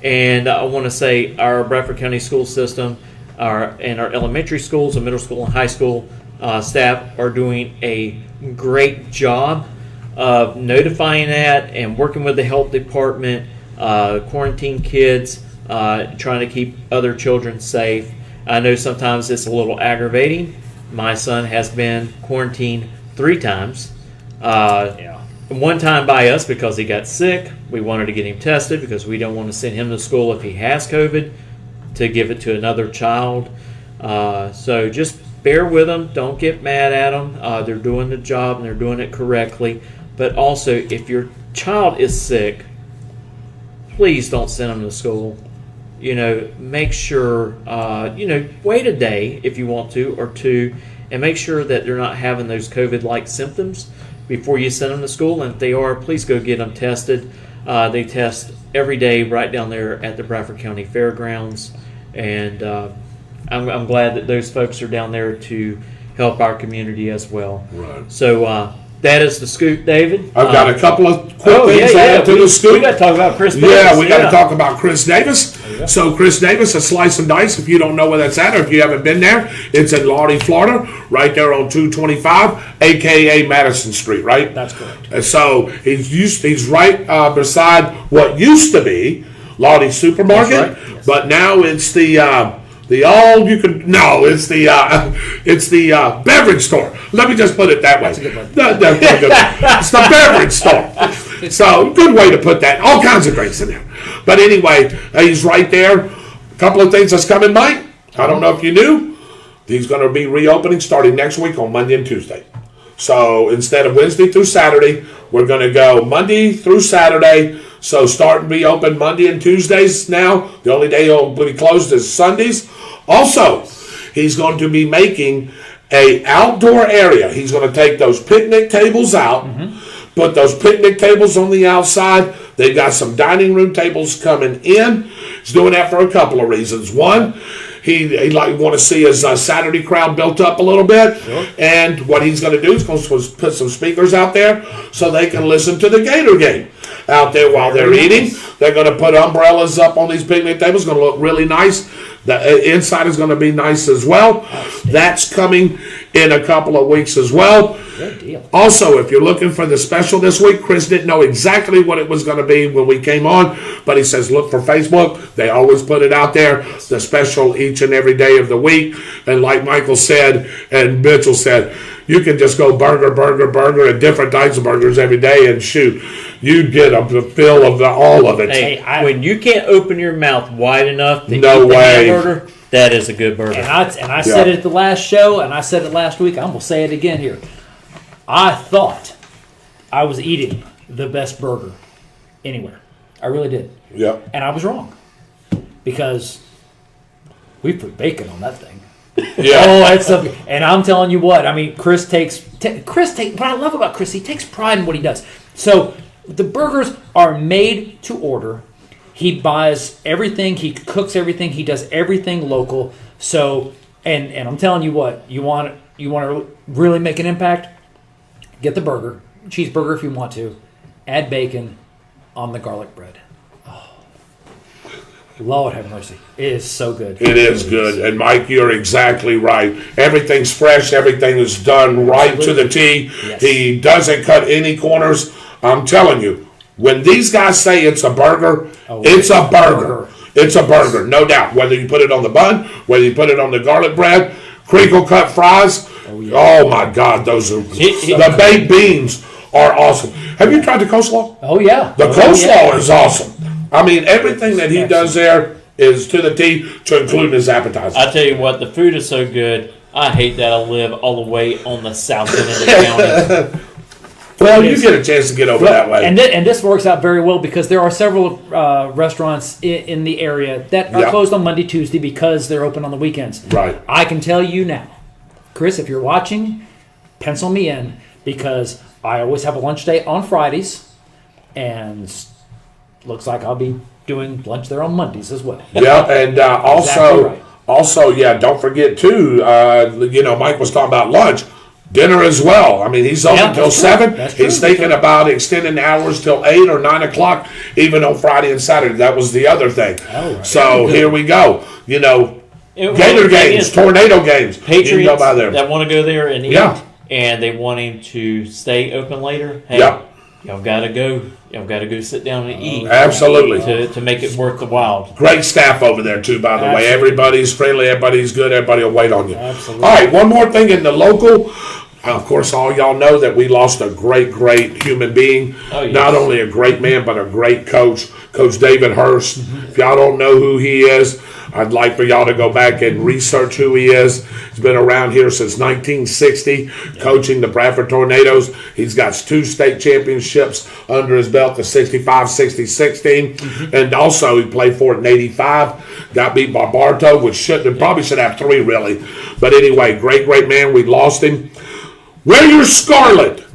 and I want to say our Bradford County school system, our elementary schools and middle school and high school staff are doing a great job of notifying that and working with the health department, quarantine kids, trying to keep other children safe. I know sometimes it's a little aggravating. My son has been quarantined 3 times. One time by us because he got sick. We wanted to get him tested because we don't want to send him to school if he has COVID to give it to another child. So just bear with them. Don't get mad at them. They're doing the job and they're doing it correctly. But also, if your child is sick, please don't send them to school. Make sure, wait a day if you want to, or 2, and make sure that they're not having those COVID-like symptoms before you send them to school. And if they are, please go get them tested. They test every day right down there at the Bradford County Fairgrounds. And I'm glad that those folks are down there to help our community as well. Right. So that is the scoop, David. I've got a couple of quick things to add to the scoop. We got to talk about Chris Davis. Yeah, we got to talk about Chris Davis. So Chris Davis, a Slice and Dice, if you don't know where that's at, or if you haven't been there, it's in Lawry, Florida, right there on 225, a.k.a. Madison Street, right? That's correct. And so he's right beside what used to be Lottie Supermarket. That's right, yes. But now it's the all you can. No, it's the beverage store. Let me just put it that way. It's the beverage store. So good way to put that. All kinds of drinks in there. But anyway, he's right there. A couple of things that's coming, Mike. I don't know if you knew. He's going to be reopening starting next week on Monday and Tuesday. So instead of Wednesday through Saturday, we're going to go Monday through Saturday. So start and reopen Monday and Tuesdays now. The only day he'll be closed is Sundays. Also, he's going to be making a outdoor area. He's going to take those picnic tables out, put those picnic tables on the outside. They've got some dining room tables coming in. He's doing that for a couple of reasons. One, he want to see his Saturday crowd built up a little bit. Sure. And what he's going to do is going to put some speakers out there so they can listen to the Gator game out there while they're eating. They're going to put umbrellas up on these picnic tables. It's going to look really nice. The inside is going to be nice as well. That's coming in a couple of weeks as well. Good deal. Also, if you're looking for the special this week, Chris didn't know exactly what it was going to be when we came on, but he says look for Facebook. They always put it out there, the special each and every day of the week. And like Michael said and Mitchell said, you can just go burger, and different types of burgers every day, and shoot, you get a feel of all of it. Hey, when you can't open your mouth wide enough to No eat the way. hamburger, that is a good burger. And I said it at the last show, and I said it last week. I'm going to say it again here. I thought I was eating the best burger anywhere. I really did. Yep. And I was wrong. Because we put bacon on that thing. Yeah. And I'm telling you what, I mean, Chris takes, what I love about Chris, he takes pride in what he does. So the burgers are made to order. He buys everything, he cooks everything, he does everything local. So, and I'm telling you what, you want to really make an impact, get the burger, cheeseburger if you want to, add bacon on the garlic bread. Lord have mercy. It is so good. It is good. And Mike, you're exactly right. Everything's fresh. Everything is done right to the T. Yes. He doesn't cut any corners. I'm telling you, when these guys say it's a burger, it's a burger. It's a burger, no doubt. Whether you put it on the bun, whether you put it on the garlic bread, crinkle cut fries. Oh my God, those are the baked beans are awesome. Have you tried the coleslaw? Oh yeah. The coleslaw is awesome. I mean, everything that he does there is to the T, to include his appetizer. I tell you what, the food is so good. I hate that I live all the way on the south end of the county. Well, you get a chance to get over that way. And this works out very well because there are several restaurants in the area that are closed on Monday, Tuesday because they're open on the weekends. Right. I can tell you now, Chris, if you're watching, pencil me in because I always have a lunch day on Fridays, and looks like I'll be doing lunch there on Mondays as well. Yeah, and Exactly right. also, don't forget too. Mike was talking about lunch, dinner as well. I mean, he's open Yeah, till that's 7. true. That's true. He's thinking about extending the hours till 8 or 9 o'clock, even on Friday and Saturday. That was the other thing. Oh, right. So here we go. Gator the thing games, is, tornado games. You can Patriots go by there. that want to go there and eat, Yeah. and they want him to stay open later. Hey, Yeah. y'all gotta go. Y'all gotta go sit down and eat. Absolutely. To make it worth the while. Great staff over there, too, by the way. Absolutely. Everybody's friendly. Everybody's good. Everybody will wait on you. Absolutely. All right, one more thing in the local. Of course, all y'all know that we lost a great, great human being. Oh, yes. Not only a great man, but a great coach, Coach David Hurst. If y'all don't know who he is, I'd like for y'all to go back and research who he is. He's been around here since 1960, coaching the Bradford Tornadoes. He's got 2 state championships under his belt, the 65, 66 team. And also he played for it in 85. Got beat by Bartow, which probably should have 3, really. But anyway, great, great man. We lost him. Wear your scarlet.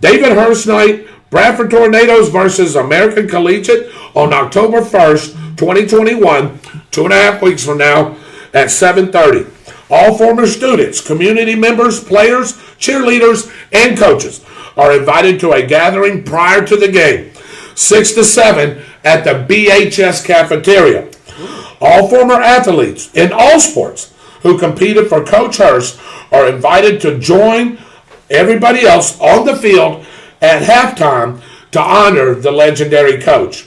David Hurst night, Bradford Tornadoes versus American Collegiate on October 1st, 2021, 2.5 weeks from now at 7:30. All former students, community members, players, cheerleaders, and coaches are invited to a gathering prior to the game, 6 to 7 at the BHS cafeteria. All former athletes in all sports who competed for Coach Hurst are invited to join everybody else on the field at halftime to honor the legendary coach.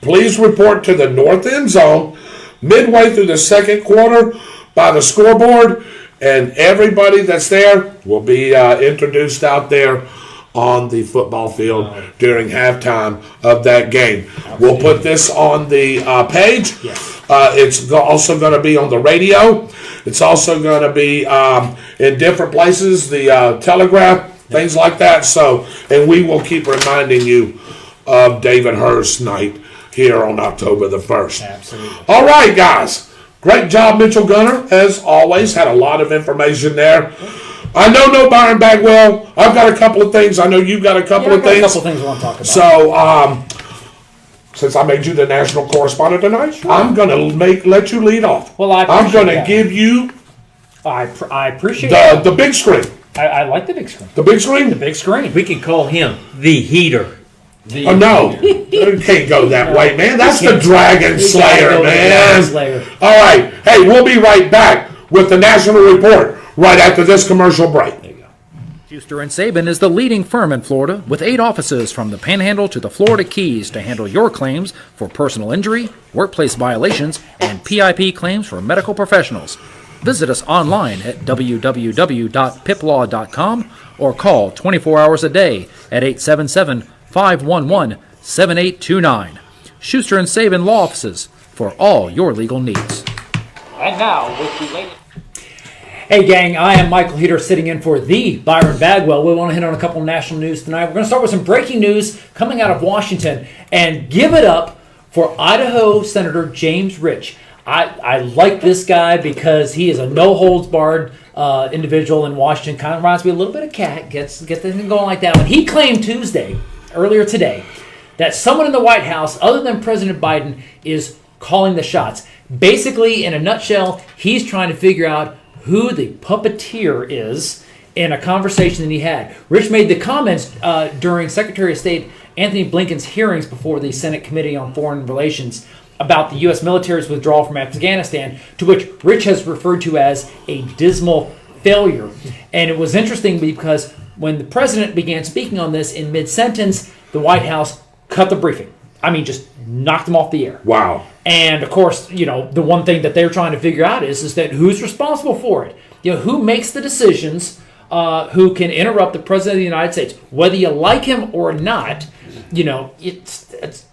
Please report to the north end zone midway through the second quarter by the scoreboard, and everybody that's there will be introduced out there on the football field during halftime of that game. We'll put this on the page. Yes. It's also going to be on the radio. It's also going to be in different places, the Telegraph, things like that. So, and we will keep reminding you of David Hurst night here on October the 1st. Absolutely. All right, guys. Great job, Mitchell Gunner. As always, had a lot of information there. I know no Byron Bagwell. I've got a couple of things. I know you've got a couple of things. A couple things I want to talk about. So, since I made you the national correspondent tonight, I'm going to let you lead off. Well, I'm going to give you I appreciate that. the big screen. I like the big screen. The big screen? The big screen. We can call him the Heater. Oh, no. You can't go that way, man. That's the Dragon Slayer, man. All right. Hey, we'll be right back with the National Report right after this commercial break. Schuster and Sabin is the leading firm in Florida with 8 offices from the Panhandle to the Florida Keys to handle your claims for personal injury, workplace violations, and PIP claims for medical professionals. Visit us online at www.piplaw.com or call 24 hours a day at 877-511-7829. Schuster and Sabin Law Offices for all your legal needs. And now with the latest. Hey gang, I am Michael Heater sitting in for the Byron Bagwell. We want to hit on a couple of national news tonight. We're going to start with some breaking news coming out of Washington and give it up for Idaho Senator James Rich. I like this guy because he is a no-holds-barred individual in Washington. Kind of reminds me a little bit of Cat. Gets the thing going like that. When he claimed earlier today, that someone in the White House other than President Biden is calling the shots. Basically, in a nutshell, he's trying to figure out who the puppeteer is in a conversation that he had. Rich made the comments during Secretary of State Anthony Blinken's hearings before the Senate Committee on Foreign Relations about the U.S. military's withdrawal from Afghanistan, to which Rich has referred to as a dismal failure. And it was interesting because when the president began speaking on this in mid-sentence, the White House cut the briefing. I mean, just knocked him off the air. Wow. And, of course, the one thing that they're trying to figure out is that who's responsible for it? Who makes the decisions, who can interrupt the President of the United States? Whether you like him or not, it's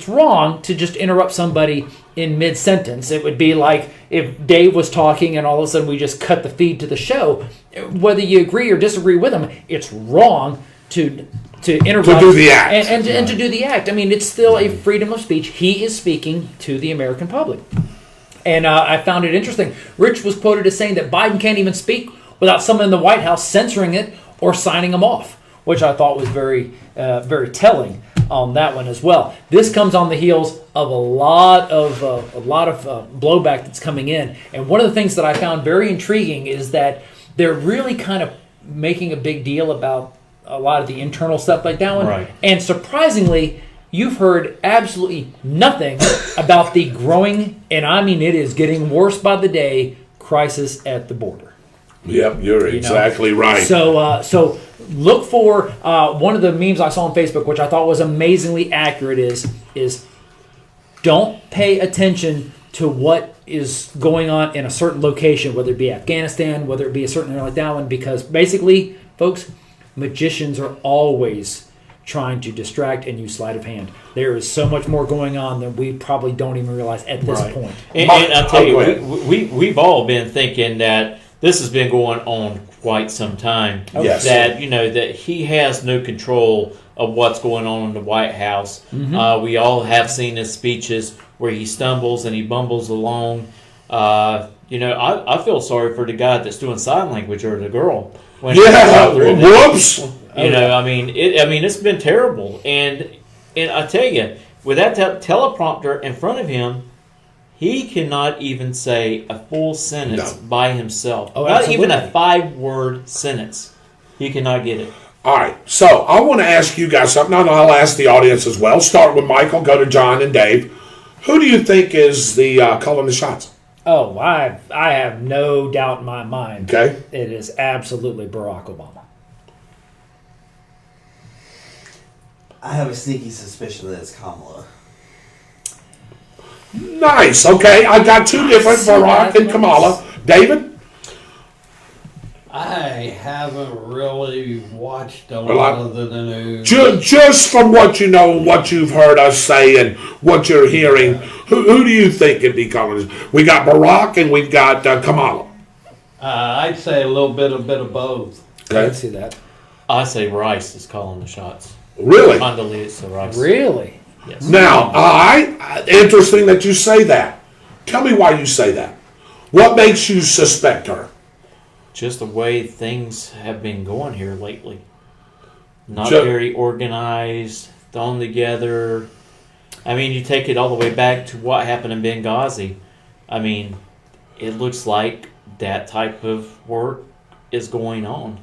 wrong to just interrupt somebody in mid-sentence. It would be like if Dave was talking and all of a sudden we just cut the feed to the show. Whether you agree or disagree with him, it's wrong to interrupt. To do the act. And to do the act. I mean, it's still a freedom of speech. He is speaking to the American public. And I found it interesting. Rich was quoted as saying that Biden can't even speak without someone in the White House censoring it or signing him off, which I thought was very, very telling on that one as well. This comes on the heels of a lot of blowback that's coming in. And one of the things that I found very intriguing is that they're really kind of making a big deal about a lot of the internal stuff like that one. Right. And surprisingly, you've heard absolutely nothing about the growing, and I mean it is getting worse by the day, crisis at the border. Yep, you're exactly right. So look for one of the memes I saw on Facebook, which I thought was amazingly accurate, is don't pay attention to what is going on in a certain location, whether it be Afghanistan, whether it be a certain area like that one, because basically, folks, magicians are always trying to distract and use sleight of hand. There is so much more going on than we probably don't even realize at this point. And I'll tell you, we've all been thinking that this has been going on quite some time. Yes. That that he has no control of what's going on in the White House. Mm-hmm. We all have seen his speeches where he stumbles and he bumbles along. I feel sorry for the guy that's doing sign language, or the girl. Whoops. It's been terrible, and I tell you, with that teleprompter in front of him, he cannot even say a full sentence by himself. Oh, not absolutely. even a 5-word sentence. He cannot get it. All right, so I want to ask you guys something, and I'll ask the audience as well. Start with Michael, go to John and Dave. Who do you think is the calling the shots? Oh, I have no doubt in my mind. Okay. It is absolutely Barack Obama. I have a sneaky suspicion that it's Kamala. Nice. Okay, I got two different, Barack and Kamala. David? I haven't really watched a lot of the news. Just from what you know, what you've heard us say, and what you're hearing, who do you think could be calling? We got Barack and we've got Kamala. I'd say a bit of both. I Okay. can see that. I say Rice is calling the shots. Really? Condoleezza Rice. Really? Yes. Now, interesting that you say that. Tell me why you say that. What makes you suspect her? Just the way things have been going here lately. Not Ju- very organized, thrown together. I mean, you take it all the way back to what happened in Benghazi. I mean, it looks like that type of work is going on.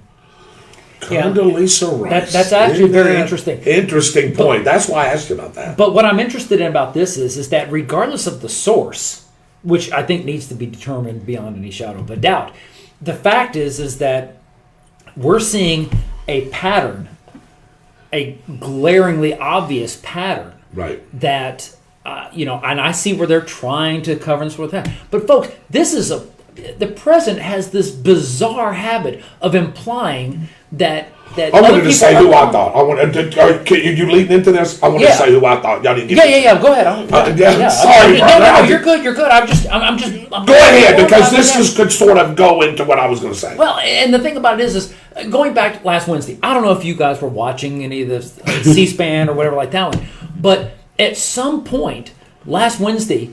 Yeah. Condoleezza Rice. That's actually Isn't very that interesting. Interesting point. That's why I asked you about that. But what I'm interested in about this is that regardless of the source, which I think needs to be determined beyond any shadow of a doubt, the fact is that we're seeing a pattern, a glaringly obvious pattern Right. that, and I see where they're trying to cover this with that. But folks, the president has this bizarre habit of implying that I other wanted to people say are who I wrong. thought. I wanted. You leading into this? I wanted Yeah. to say who I thought. Y'all didn't get Yeah. Go ahead. Sorry, No, brother. you're good. You're good. I'm Go ahead, because this could sort of go into what I was going to say. Well, and the thing about it is going back to last Wednesday. I don't know if you guys were watching any of this C-SPAN or whatever like that one, but at some point last Wednesday,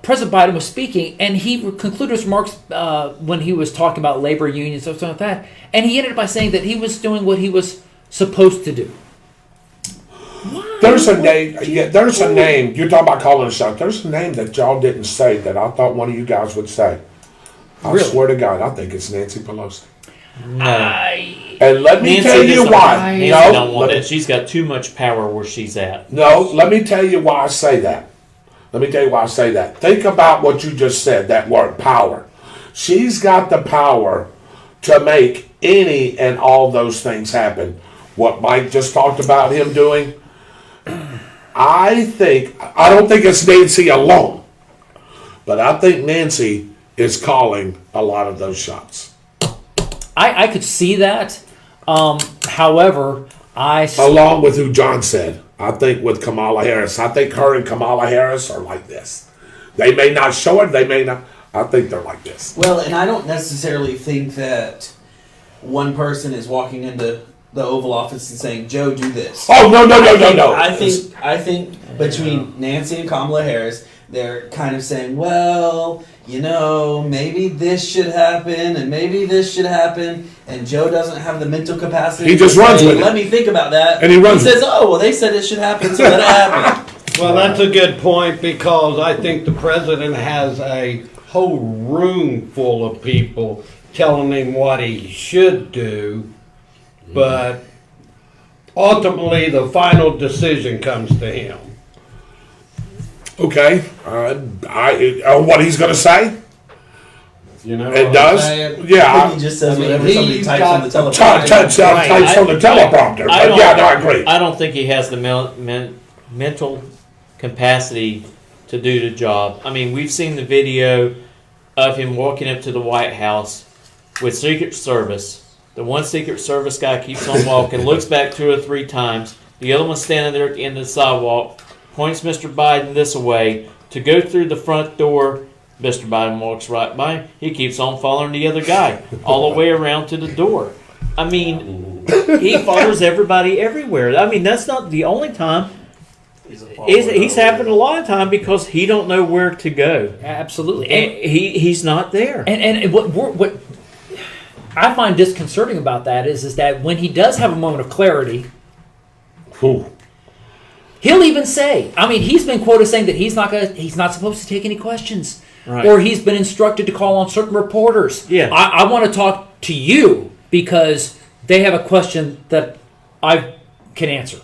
President Biden was speaking, and he concluded his remarks when he was talking about labor unions and stuff like that, and he ended by saying that he was doing what he was supposed to do. There's a name. Yeah, there's a name. You're talking about calling a shot. There's a name that y'all didn't say that I thought one of you guys would say. I Really? swear to God, I think it's Nancy Pelosi. No. And let me tell you why. Nancy No, don't want let that. me, She's got too much power where she's at. no, let me tell you why I say that. Let me tell you why I say that. Think about what you just said, that word, power. She's got the power to make any and all those things happen. What Mike just talked about him doing, I don't think it's Nancy alone, but I think Nancy is calling a lot of those shots. I could see that. However, Along with who John said, I think with Kamala Harris, I think her and Kamala Harris are like this. They may not show it, they may not. I think they're like this. Well, and I don't necessarily think that one person is walking into the Oval Office and saying, "Joe, do this." Oh, no. I think between Nancy and Kamala Harris, they're kind of saying, well, maybe this should happen and maybe this should happen, and Joe doesn't have the mental capacity. He just to runs say, with it. Let me think about that. And he runs says, "Oh, well, they said it should happen, so let it happen." Well, that's a good point, because I think the president has a whole room full of people telling him what he should do, but ultimately the final decision comes to him. Okay. What he's going to say? You know, It what does? I'm saying? Yeah. He just says I mean, whatever somebody he's types on the got- teleprompter. Types on the teleprompter. But yeah, no, I agree. I don't think he has the mental capacity to do the job. I mean, we've seen the video of him walking up to the White House with Secret Service. The one Secret Service guy keeps on walking, looks back 2 or 3 times. The other one's standing there at the end of the sidewalk, points Mr. Biden this way to go through the front door. Mr. Biden walks right by. He keeps on following the other guy all the way around to the door. I mean, he follows everybody everywhere. I mean, that's not the only time. He's happened a lot of time because he don't know where to go. absolutely. And he's not there. And what I find disconcerting about that is that when he does have a moment of clarity, Ooh. he'll even say, I mean, he's been quoted saying that he's not supposed to take any questions. Right. Or he's been instructed to call on certain reporters. Yeah. I want to talk to you because they have a question that I can answer,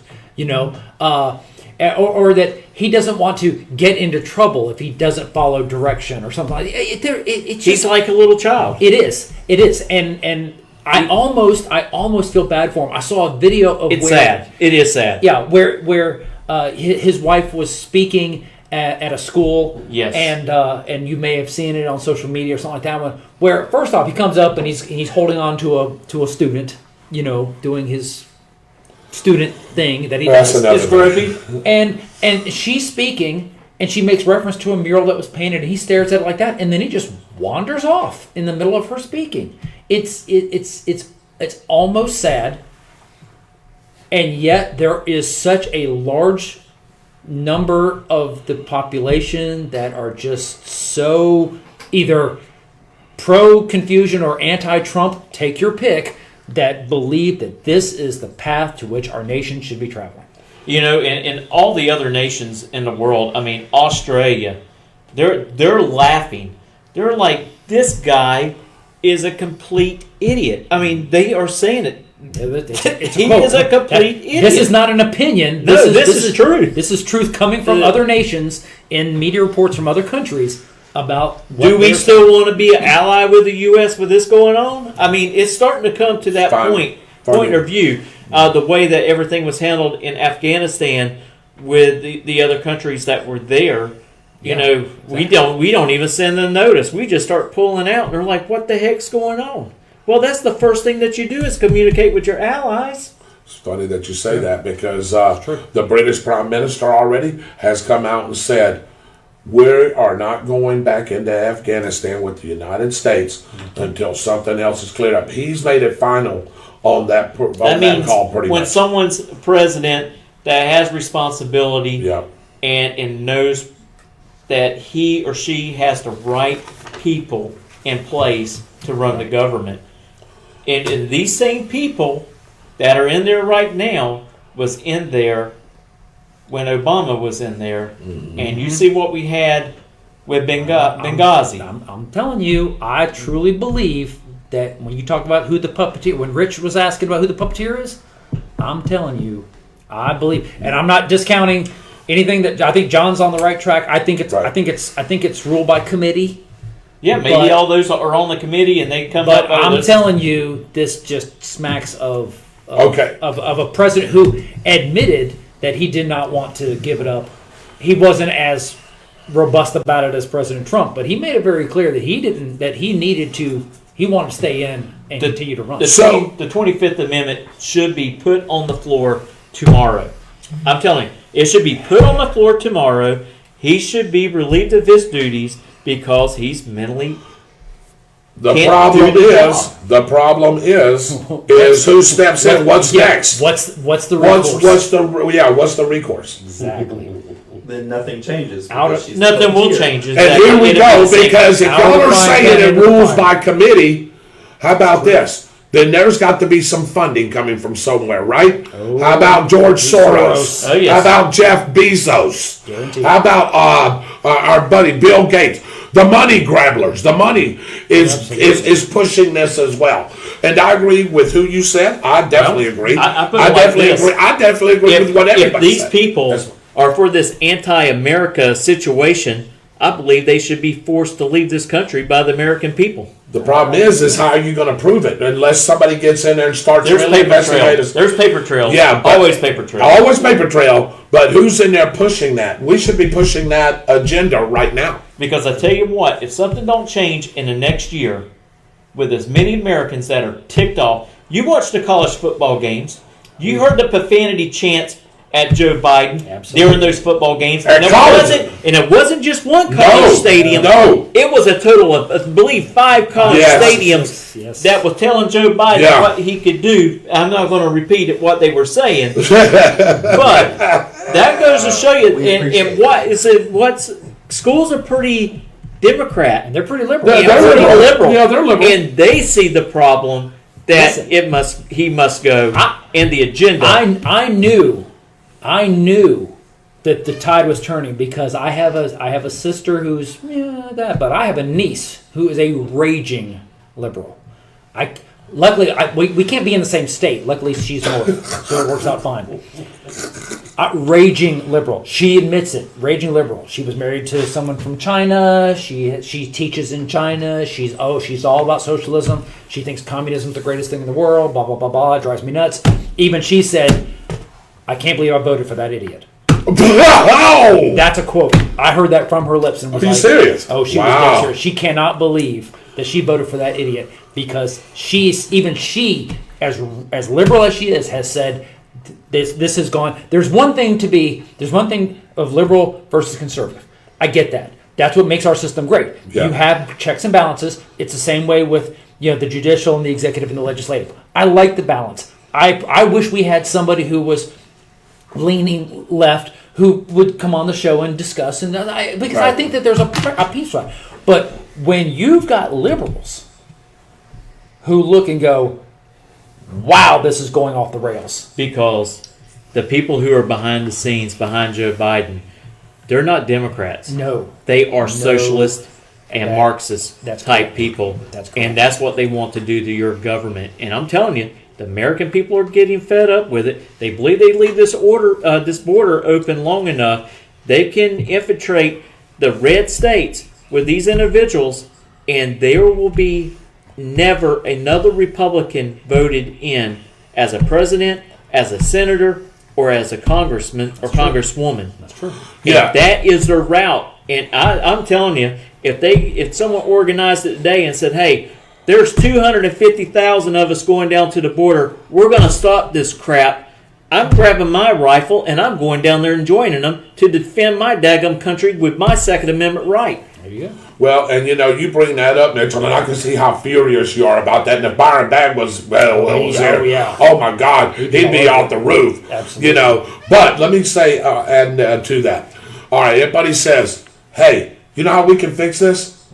or that he doesn't want to get into trouble if he doesn't follow direction or something like that. It's He's just, like a little child. it is, and I almost feel bad for him. I saw a video of It's where, sad. It is sad. yeah, where his wife was speaking, at a school. Yes. And you may have seen it on social media or something like that. Where first off, he comes up and he's holding on to a student, doing his student thing that he That's does. another His groping. And she's speaking, and she makes reference to a mural that was painted, and he stares at it like that, and then he just wanders off in the middle of her speaking. It's almost sad, and yet there is such a large number of the population that are just so either pro-confusion or anti-Trump, take your pick, that believe that this is the path to which our nation should be traveling. In all the other nations in the world, I mean, Australia, they're laughing. They're like, this guy is a complete idiot. I mean, they are saying it. He is a complete idiot. This is not an opinion. This is truth. This is truth coming from other nations in media reports from other countries about what do we still want to be an ally with the U.S. with this going on? I mean, it's starting to come to that point of view. The way that everything was handled in Afghanistan with the other countries that were there, exactly. we don't even send them notice. We just start pulling out, and they're like, "What the heck's going on?" Well, that's the first thing that you do is communicate with your allies. It's funny that you say that because the British Prime Minister already has come out and said, we are not going back into Afghanistan with the United States until something else is cleared up. He's made it final on that call pretty much. When someone's president that has responsibility and knows that he or she has the right people in place to run the government. And these same people that are in there right now was in there when Obama was in there. Mm-hmm. And you see what we had with Benghazi. I'm telling you, I truly believe that when you talk about who the puppeteer, when Rich was asking about who the puppeteer is, I'm telling you, I believe, and I'm not discounting anything that I think John's on the right track. I think it's ruled by committee. Yeah, maybe all those are on the committee and they come. But I'm telling you, this just smacks of a president who admitted that he did not want to give it up. He wasn't as robust about it as President Trump, but he made it very clear that he didn't. That he needed to. He wanted to stay in and continue to run. The 25th Amendment should be put on the floor tomorrow. I'm telling you, it should be put on the floor tomorrow. He should be relieved of his duties because he's mentally. The problem is who steps in. What's next? What's the recourse? What's the recourse? Exactly. Then nothing changes. Nothing will change. And here we go, because if y'all are saying it rules by committee, how about this? Then there's got to be some funding coming from somewhere, right? How about George Soros? Oh, yes. How about Jeff Bezos? Guaranteed. How about our buddy Bill Gates? The money grabblers. The money is pushing this as well. And I agree with who you said. I definitely agree. I definitely agree with what everybody said. If these people are for this anti-America situation, I believe they should be forced to leave this country by the American people. The problem is how are you going to prove it unless somebody gets in there and starts really investigating? There's paper trails. Yeah, always paper trail. Always paper trail. But who's in there pushing that? We should be pushing that agenda right now. Because I tell you what, if something don't change in the next year, with as many Americans that are ticked off, you watch the college football games, you heard the profanity chants at Joe Biden during those football games. And it wasn't just one college stadium. No. It was a total of, I believe, 5 college stadiums that was telling Joe Biden what he could do. I'm not going to repeat what they were saying. But that goes to show you schools are pretty Democrat. And they're pretty liberal. They're liberal. Yeah, they're liberal. And they see the problem that he must go in the agenda. I knew that the tide was turning because I have a sister who's but I have a niece who is a raging liberal. Luckily we can't be in the same state. Luckily she's North, so it works out fine. Raging liberal. She admits it. Raging liberal. She was married to someone from China. She teaches in China. She's all about socialism. She thinks communism is the greatest thing in the world. Blah blah blah blah. It drives me nuts. Even she said, "I can't believe I voted for that idiot." Oh! That's a quote. I heard that from her lips and was Are you like, serious? Oh, she was dead serious. She cannot believe that she voted for that idiot because she, as liberal as she is, has said this has gone. There's one thing of liberal versus conservative. I get that. That's what makes our system great. Yeah. You have checks and balances. It's the same way with the judicial and the executive and the legislative. I like the balance. I wish we had somebody who was leaning left who would come on the show and discuss, because I think that there's a piece for that. But when you've got liberals who look and go, wow, this is going off the rails. Because the people who are behind the scenes, behind Joe Biden, they're not Democrats. No. They are socialist and Marxist that's type correct. people. That's correct. And that's what they want to do to your government. And I'm telling you, the American people are getting fed up with it. They believe they leave this border open long enough, they can infiltrate the red states with these individuals, and there will be never another Republican voted in as a president, as a senator, or as a congressman or congresswoman. That's true. Yeah. That is their route. And I'm telling you, if someone organized it today and said, hey, there's 250,000 of us going down to the border, we're going to stop this crap, I'm grabbing my rifle and I'm going down there and joining them to defend my daggum country with my Second Amendment right. There you go. Well, and you bring that up, Mitchell, and I can see how furious you are about that. And if Byron Bag was here, oh my God, he'd be off the roof. Absolutely. But let me say, to that, all right, everybody says, hey, you know how we can fix this?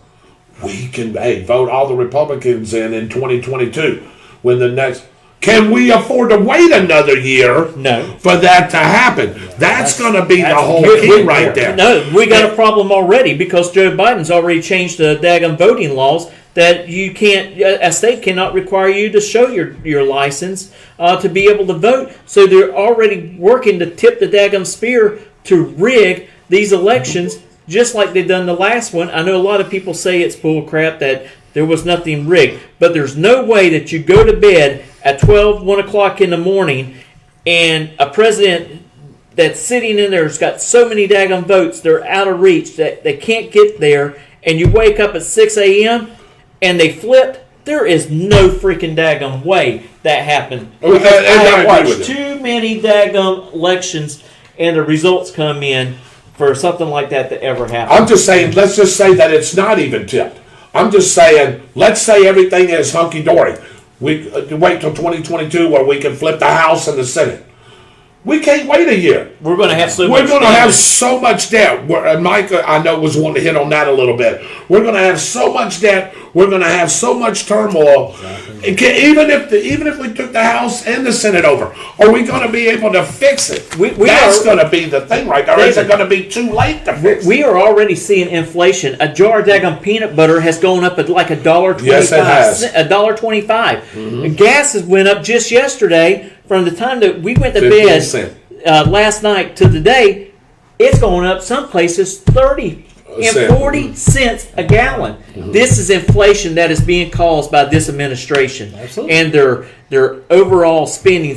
We can, vote all the Republicans in 2022 when the next. Can we afford to wait another year No. for that to happen? That's going to be the whole key right there. No, we got a problem already because Joe Biden's already changed the daggum voting laws that you can't, a state cannot require you to show your license to be able to vote. So they're already working to tip the daggum spear to rig these elections just like they've done the last one. I know a lot of people say it's bull crap that there was nothing rigged, but there's no way that you go to bed at 1 o'clock in the morning and a president that's sitting in there has got so many daggum votes, they're out of reach, that they can't get there, and you wake up at 6 a.m. and they flip. There is no freaking daggum way that happened. And I I watched agree with you. too many daggum elections and the results come in for something like that to ever happen. I'm just saying, let's just say that it's not even tipped. I'm just saying, let's say everything is hunky-dory. We wait till 2022 where we can flip the House and the Senate. We can't wait a year. We're going to have so We're much going to damage. have so much debt. And Mike, I know, was wanting to hit on that a little bit. We're going to have so much debt. We're going to have so much turmoil. Even if we took the House and the Senate over, are we going to be able to fix it? That's going to be the thing right there. Is it going to be too late to fix it? We are already seeing inflation. A jar of daggum peanut butter has gone up at like $1.25. Yes, it has. $1.25. Mm-hmm. Gas has went up just yesterday. From the time that we went to 15 bed cents. Last night to today, it's going up some places 30 and 40 cents a gallon. Mm-hmm. This is inflation that is being caused by this administration. Absolutely. And their overall spending.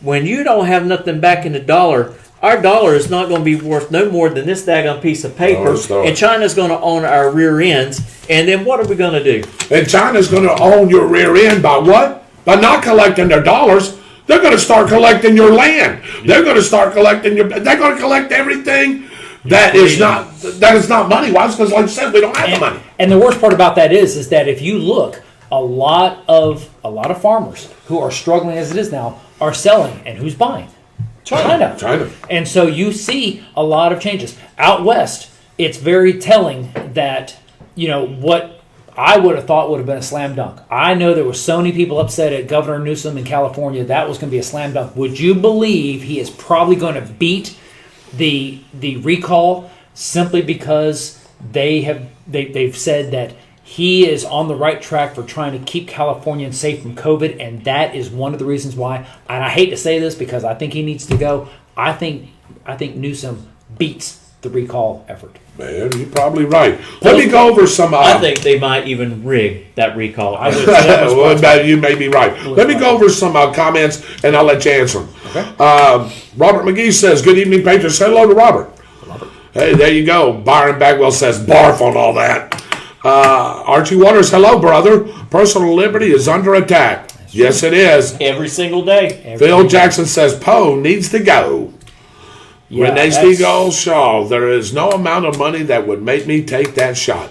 When you don't have nothing back in the dollar, our dollar is not going to be worth no more than this daggone piece of paper. it's not. And China's going to own our rear ends. And then what are we going to do? And China's going to own your rear end by what? By not collecting their dollars. They're going to start collecting your land. They're going to start collecting your. They're going to collect everything that is not money wise, because like I said, we don't have the money. And the worst part about that is that if you look, a lot of farmers who are struggling as it is now are selling, and who's buying? China. And so you see a lot of changes out west. It's very telling that what I would have thought would have been a slam dunk. I know there were so many people upset at Governor Newsom in California. That was going to be a slam dunk. Would you believe he is probably going to beat the recall simply because they've said that he is on the right track for trying to keep Californians safe from COVID, and that is one of the reasons why. And I hate to say this because I think he needs to go. I think Newsom beats the recall effort. Man, you're probably right. Let me go over some. I think they might even rig that recall. Well, you may be right. Let me go over some comments, and I'll let you answer them. Okay. Robert McGee says, "Good evening, Patriots." Hello to Robert. Hey, there you go. Byron Bagwell says, "Barf on all that." Archie Waters, hello, brother. Personal liberty is under attack. Yes, it is. Every single day. Phil Jackson says, Poe needs to go. Yeah, Renee Stegall Shaw, there is no amount of money that would make me take that shot.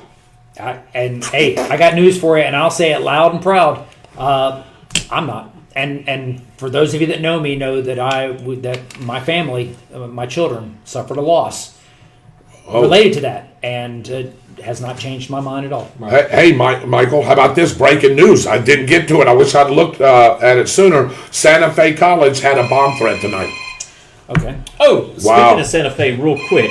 And hey, I got news for you, and I'll say it loud and proud. I'm not. And for those of you that know me, know that that my family, my children, suffered a loss related to that, and it has not changed my mind at all. Hey, Michael, how about this breaking news? I didn't get to it. I wish I'd looked at it sooner. Santa Fe College had a bomb threat tonight. Okay. Oh, Wow. speaking of Santa Fe, real quick,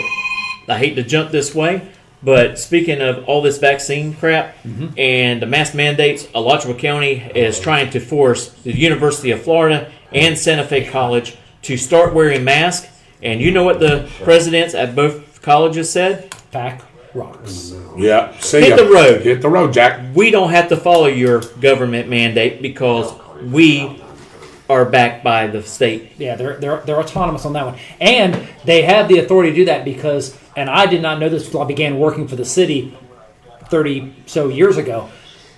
I hate to jump this way, but speaking of all this vaccine crap and the mask mandates, Alachua County is trying to force the University of Florida and Santa Fe College to start wearing masks. And you know what the presidents at both colleges said? Pack rocks. Yeah. See Hit ya. the road. Hit the road, Jack. We don't have to follow your government mandate because we are backed by the state. Yeah, they're autonomous on that one, and they have the authority to do that because. And I did not know this until I began working for the city 30 so years ago.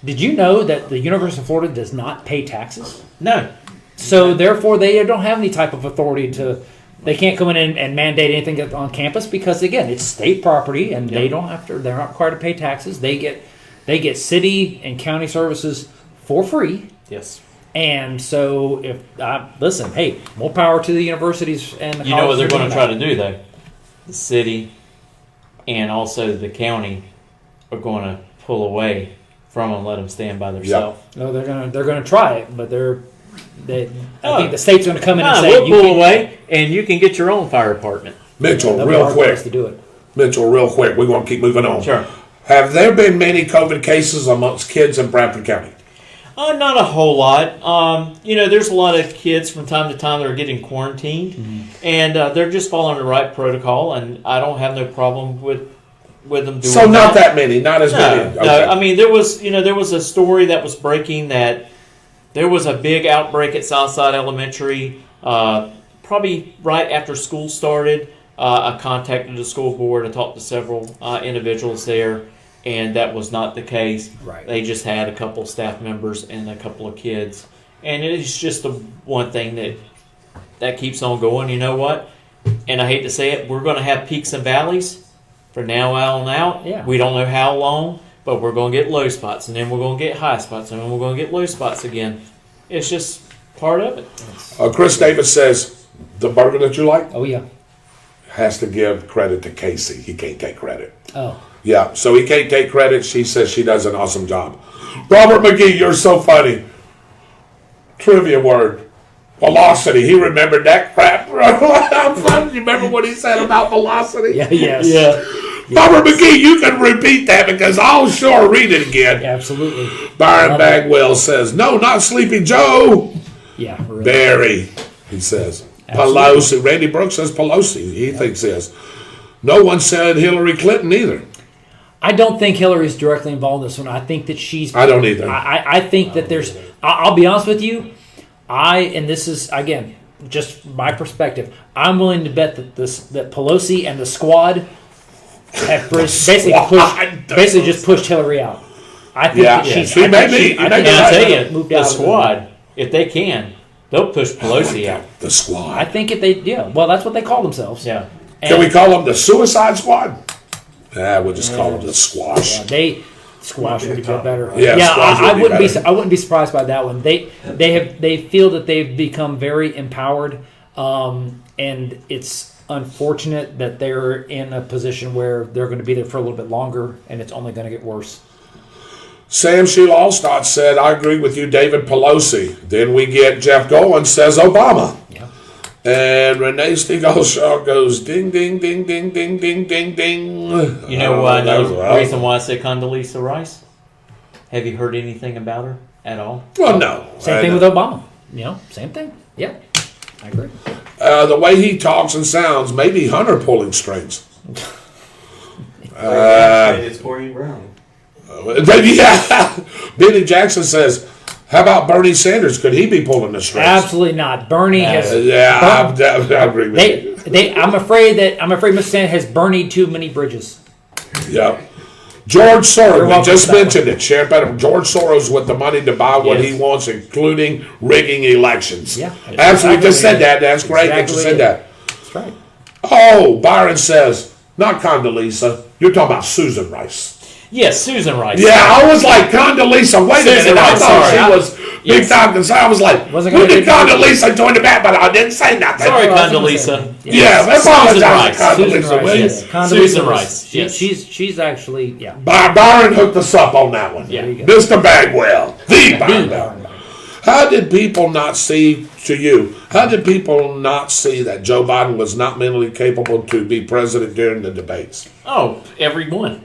Did you know that the University of Florida does not pay taxes? No. So therefore, they don't have any type of authority to. They can't come in and mandate anything on campus because again, it's state property, and they don't have to. They're not required to pay taxes. They get city and county services for free. Yes. And so, if listen, hey, more power to the universities and the You know what they're going to colleges try to do, though? The city and also the county are going to pull away from them, let them stand by themselves. No, they're gonna try it, but I think the state's going to come in and say we'll you pull can't- away, and you can get your own fire department. Mitchell, That'll be real hard for quick. us to do it. Mitchell, real quick. We're going to keep moving on. Sure. Have there been many COVID cases amongst kids in Bradford County? Not a whole lot. There's a lot of kids from time to time that are getting quarantined, and they're just following the right protocol, and I don't have no problem with them doing So not that many, not as No, many. no. Okay. I mean, there was a story that was breaking that there was a big outbreak at Southside Elementary, probably right after school started. I contacted the school board and talked to several individuals there, and that was not the case. Right. They just had a couple of staff members and a couple of kids, and it's just the one thing that keeps on going. You know what? And I hate to say it, we're going to have peaks and valleys for now on out. Yeah. We don't know how long, but we're going to get low spots, and then we're going to get high spots, and then we're going to get low spots again. It's just part of it. Chris Davis says, the burger that you like Oh yeah. has to give credit to Casey. He can't take credit. Oh. Yeah, so he can't take credit. She says she does an awesome job. Robert McGee, you're so funny. Trivia word. Velocity. He remembered that crap. You remember what he said about velocity? Yeah. Yes. Yeah. Robert McGee, you can repeat that because I'll sure read it again. Absolutely. Byron Bagwell says, no, not Sleepy Joe. Yeah. Really. Barry, he says. Absolutely. Pelosi. Randy Brooks says Pelosi. He thinks this. No one said Hillary Clinton either. I don't think Hillary's directly involved in this one. I think that she's. I don't either. I think that there's. I'll be honest with you. And this is again just my perspective. I'm willing to bet that that Pelosi and the squad have basically just pushed Hillary out. I think that she's. She may be. I tell you, the squad, if they can, they'll push Pelosi out. The squad. I think if they, well, that's what they call themselves. Yeah. Can we call them the Suicide Squad? We'll just call them the Squash. Squash would be better. Yeah, squash would I be wouldn't better. be. I wouldn't be surprised by that one. They feel that they've become very empowered, and it's unfortunate that they're in a position where they're going to be there for a little bit longer, and it's only going to get worse. Sam Sheila Allstott said, I agree with you, David Pelosi. Then we get Jeff Golan says Obama. Yeah. And Renee Stegall goes ding, ding, ding, ding, ding, ding, ding, ding. You know why? Another reason why I say Condoleezza Rice. Have you heard anything about her at all? Well, no. Same thing with Obama. Same thing. Yeah, I agree. The way he talks and sounds, maybe Hunter pulling strings. It's Corey Brown. Yeah. Benny Jackson says, how about Bernie Sanders? Could he be pulling the strings? Absolutely not. Bernie has. Yeah, I agree with you. I'm afraid Mr. Sanders has burned too many bridges. Yeah. George Soros, we welcome just to that mentioned it. Share better. George Soros with the money to buy what Yes. he wants, including rigging elections. Yeah. Absolutely. Just said Exactly. that. That's great that you Exactly. said that. That's right. Oh, Byron says, not Condoleezza. You're talking about Susan Rice. Yes, Susan Rice. Yeah, I was like, Condoleezza, wait a Susan minute. I Rice, thought sorry. she was big Yes. time concerned. I was like, Wasn't when gonna did get- Condoleezza join the bat? But I didn't say nothing. Sorry, Well, I was gonna Condoleezza. say- Yeah, I apologize, Rice. Condoleezza. Susan will you? Rice, yes. Condoleezza Susan was- Rice, she- yes. She's actually, yeah. Byron hooked us up on that one. Yeah. There you go. Mr. Bagwell. The Byron. Byron. How did people not see, to you, how did people not see that Joe Biden was not mentally capable to be president during the debates? Oh, everyone.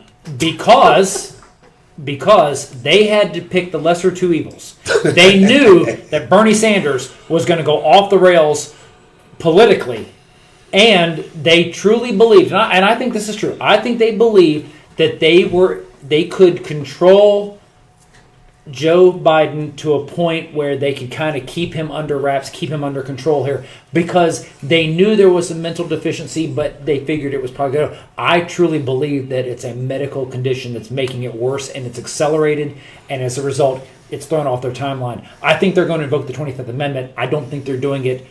Because they had to pick the lesser of two evils. They knew that Bernie Sanders was going to go off the rails politically, and they truly believed, and I think this is true. I think they believed that they could control Joe Biden to a point where they could kind of keep him under wraps, keep him under control here, because they knew there was a mental deficiency, but they figured it was probably good. I truly believe that it's a medical condition that's making it worse, and it's accelerated, and as a result, it's thrown off their timeline. I think they're going to invoke the 25th Amendment. I don't think they're doing it.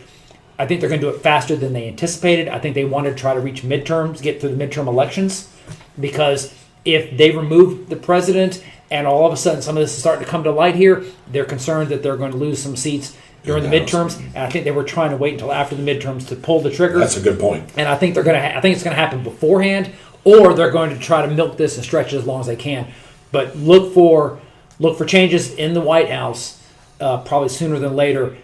I think they're going to do it faster than they anticipated. I think they wanted to try to reach midterms, get through the midterm elections, because if they remove the president and all of a sudden some of this is starting to come to light here, they're concerned that they're going to lose some seats during the midterms, and I think they were trying to wait until after the midterms to pull the trigger. That's a good point. And I think they're going to. I think it's going to happen beforehand, or they're going to try to milk this and stretch it as long as they can. But look for changes in the White House probably sooner than later,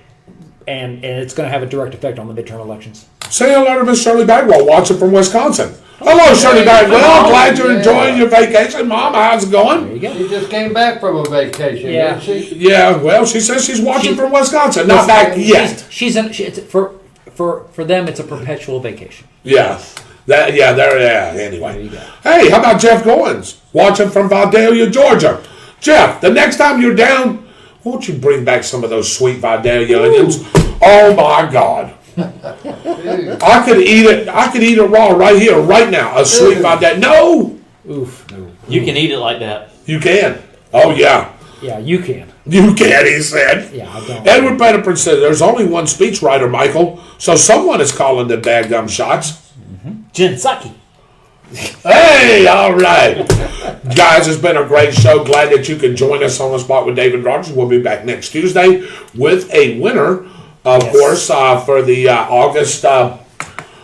and it's going to have a direct effect on the midterm elections. Say hello to Miss Shirley Bagwell, watching from Wisconsin. Hello, Shirley Bagwell. Glad you're enjoying your vacation. Mom, how's it going? There you go. She just came back from a vacation, Yeah. didn't she? Yeah, well, she says she's watching She's- from Wisconsin. Not back yet. It's for them. It's a perpetual vacation. Yeah. Anyway. There you go. Hey, how about Jeff Goins? Watching from Vidalia, Georgia. Jeff, the next time you're down, won't you bring back some of those sweet Vidalia onions? Oh my God. I could eat it. I could eat it raw right here, right now. A sweet Vidalia. No, Oof. You can eat it like that. you can. Oh yeah, Yeah, you can. you can. He said. Yeah, I don't. Edward Pettiford said, "There's only one speechwriter, Michael. So someone is calling the dadgum shots." Jen Psaki. Hey, all right. Guys, it's been a great show. Glad that you can join us on the spot with David Rodgers. We'll be back next Tuesday with a winner, of course, for the August.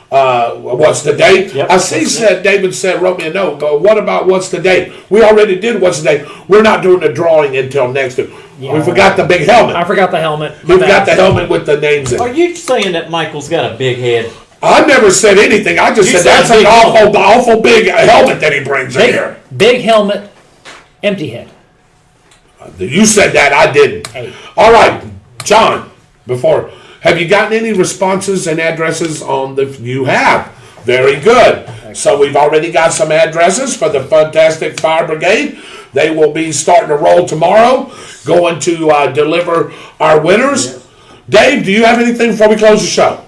What's the date? Yep. I see. David wrote me a note. But what about what's the date? We already did what's the date. We're not doing the drawing until next week. We forgot the big helmet. I forgot the helmet. We forgot the helmet with the names in Are it. you saying that Michael's got a big head? I never said anything. I just You said said that's a an big awful big helmet that he brings in here. Big helmet, empty head. You said that, I didn't. Hey. All right, John, have you gotten any responses and addresses on you have? Very good. So we've already got some addresses for the Fantastic Fire Brigade. They will be starting to roll tomorrow, going to deliver our winners. Dave, do you have anything before we close the show?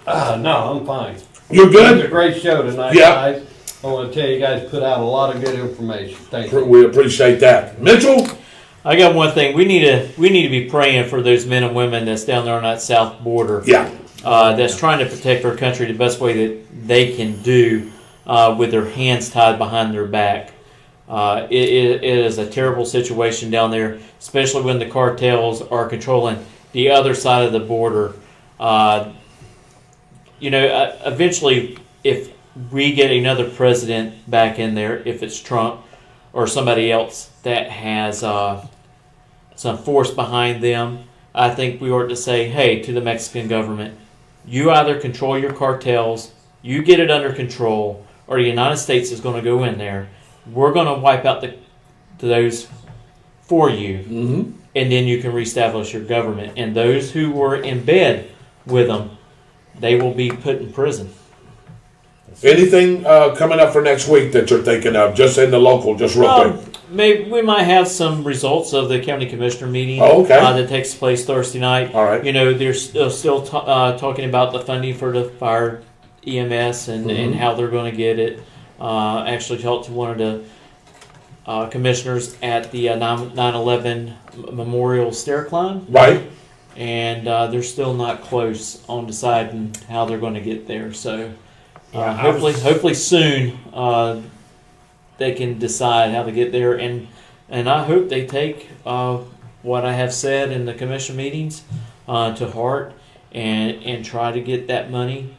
No, I'm fine. You're It was a good? great show tonight, Yeah. guys. I want to tell you guys put out a lot of good information. Thank you. We appreciate that. Mitchell? I got one thing. We need to be praying for those men and women that's down there on that south border. Yeah. That's trying to protect our country the best way that they can do with their hands tied behind their back. It is a terrible situation down there, especially when the cartels are controlling the other side of the border. Eventually, if we get another president back in there, if it's Trump or somebody else that has some force behind them, I think we ought to say, hey, to the Mexican government, you either control your cartels, you get it under control, or the United States is going to go in there. We're going to wipe out those for you, and then you can reestablish your government. And those who were in bed with them, they will be put in prison. Anything coming up for next week that you're thinking of, just in the local, just real quick? Maybe we might have some results of the county commissioner meeting that takes place Thursday night. All right. They're still talking about the funding for the fire EMS and how they're going to get it. Actually talked to one of the commissioners at the 9/11 Memorial Stair Climb. Right. And they're still not close on deciding how they're going to get there. So hopefully soon they can decide how to get there. And I hope they take what I have said in the commission meetings to heart and try to get that money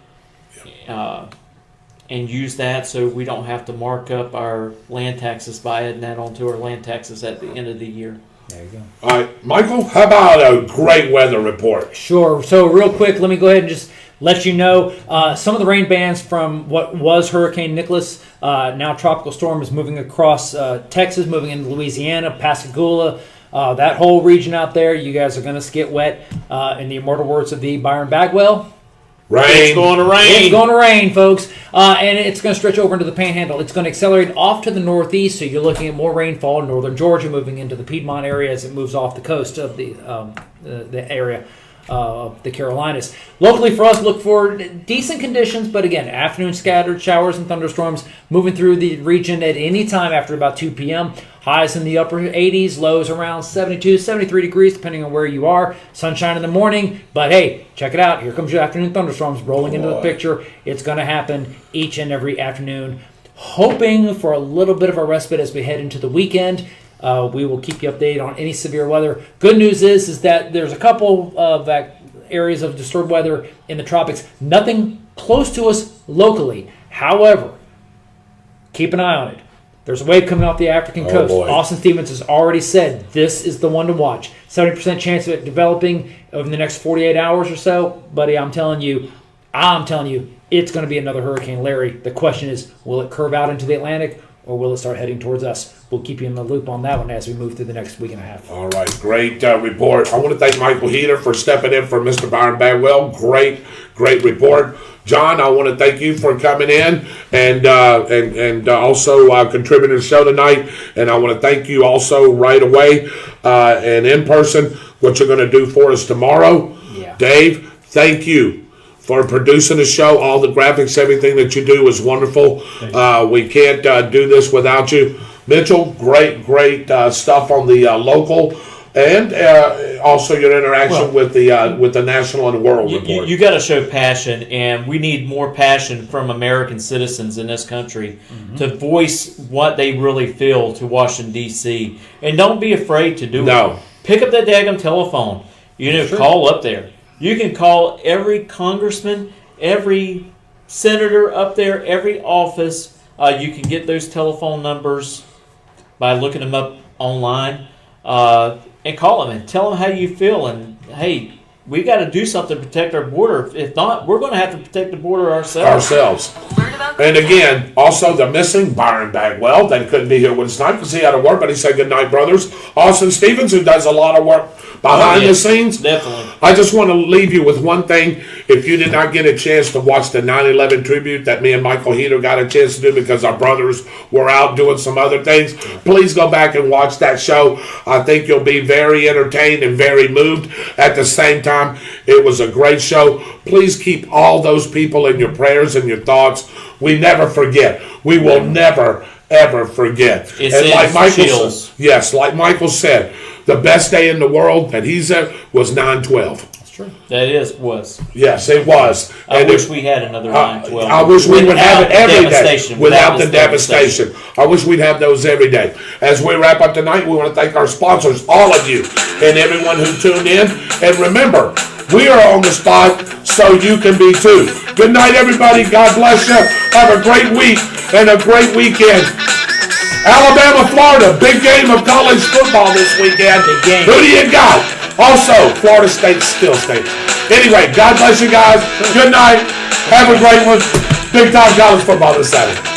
and use that so we don't have to mark up our land taxes by adding that onto our land taxes at the end of the year. There you go. All right, Michael, how about a great weather report? Sure. So real quick, let me go ahead and just let you know some of the rain bands from what was Hurricane Nicholas. Now tropical storm is moving across Texas, moving into Louisiana, Pascagoula, that whole region out there. You guys are going to get wet. In the immortal words of the Byron Bagwell, Rain. It's going to rain. It's going to rain, folks. And it's going to stretch over into the Panhandle. It's going to accelerate off to the northeast, so you're looking at more rainfall in northern Georgia, moving into the Piedmont area as it moves off the coast of the area of the Carolinas. Locally for us, look for decent conditions, but again, afternoon scattered showers and thunderstorms moving through the region at any time after about 2 p.m. Highs in the upper 80s, lows around 72, 73 degrees, depending on where you are. Sunshine in the morning, but hey, check it out. Here comes your afternoon thunderstorms rolling into the picture. It's going to happen each and every afternoon. Hoping for a little bit of a respite as we head into the weekend. We will keep you updated on any severe weather. Good news is that there's a couple of areas of disturbed weather in the tropics. Nothing close to us locally. However, keep an eye on it. There's a wave coming off the African coast. Boy. Austin Stevens has already said this is the one to watch. 70% chance of it developing over the next 48 hours or so. Buddy, I'm telling you, it's going to be another Hurricane Larry. The question is, will it curve out into the Atlantic or will it start heading towards us? We'll keep you in the loop on that one as we move through the next week and a half. All right, great report. I want to thank Michael Heater for stepping in for Mr. Byron Bagwell. Great report. John, I want to thank you for coming in and also contributing to the show tonight. And I want to thank you also right away and in person what you're going to do for us tomorrow. Yeah. Dave, thank you for producing the show. All the graphics, everything that you do is wonderful. We can't do this without you. Mitchell, great stuff on the local and also your interaction with the national and world report. You got to show passion, and we need more passion from American citizens in this country to voice what they really feel to Washington, D.C. And don't be afraid to do it. Pick up that daggum telephone. Call up there. You can call every congressman, every senator up there, every office. You can get those telephone numbers by looking them up online. And call them and tell them how you feel. And, hey, we got to do something to protect our border. If not, we're going to have to protect the border ourselves. And again, also the missing Byron Bagwell. They couldn't be here with us tonight because he had to work, but he said good night, brothers. Austin Stevens, who does a lot of work behind the scenes. Definitely. I just want to leave you with one thing. If you did not get a chance to watch the 9/11 tribute that me and Michael Heater got a chance to do because our brothers were out doing some other things, please go back and watch that show. I think you'll be very entertained and very moved. At the same time, it was a great show. Please keep all those people in your prayers and your thoughts. We never forget. We will never, ever forget. And like Michael said, the best day in the world that he's at was 9/12. That's true. That was. Yes, it was. I wish we had another 9/12. I wish we would have it every day without the devastation. I wish we'd have those every day. As we wrap up tonight, we want to thank our sponsors, all of you, and everyone who tuned in. And remember, we are on the spot, so you can be too. Good night, everybody. God bless you. Have a great week and a great weekend. Alabama, Florida, big game of college football this weekend. Big game. Who do you got? Also, Florida State still state. Anyway, God bless you guys. Good night. Have a great one. Big time college football this Saturday.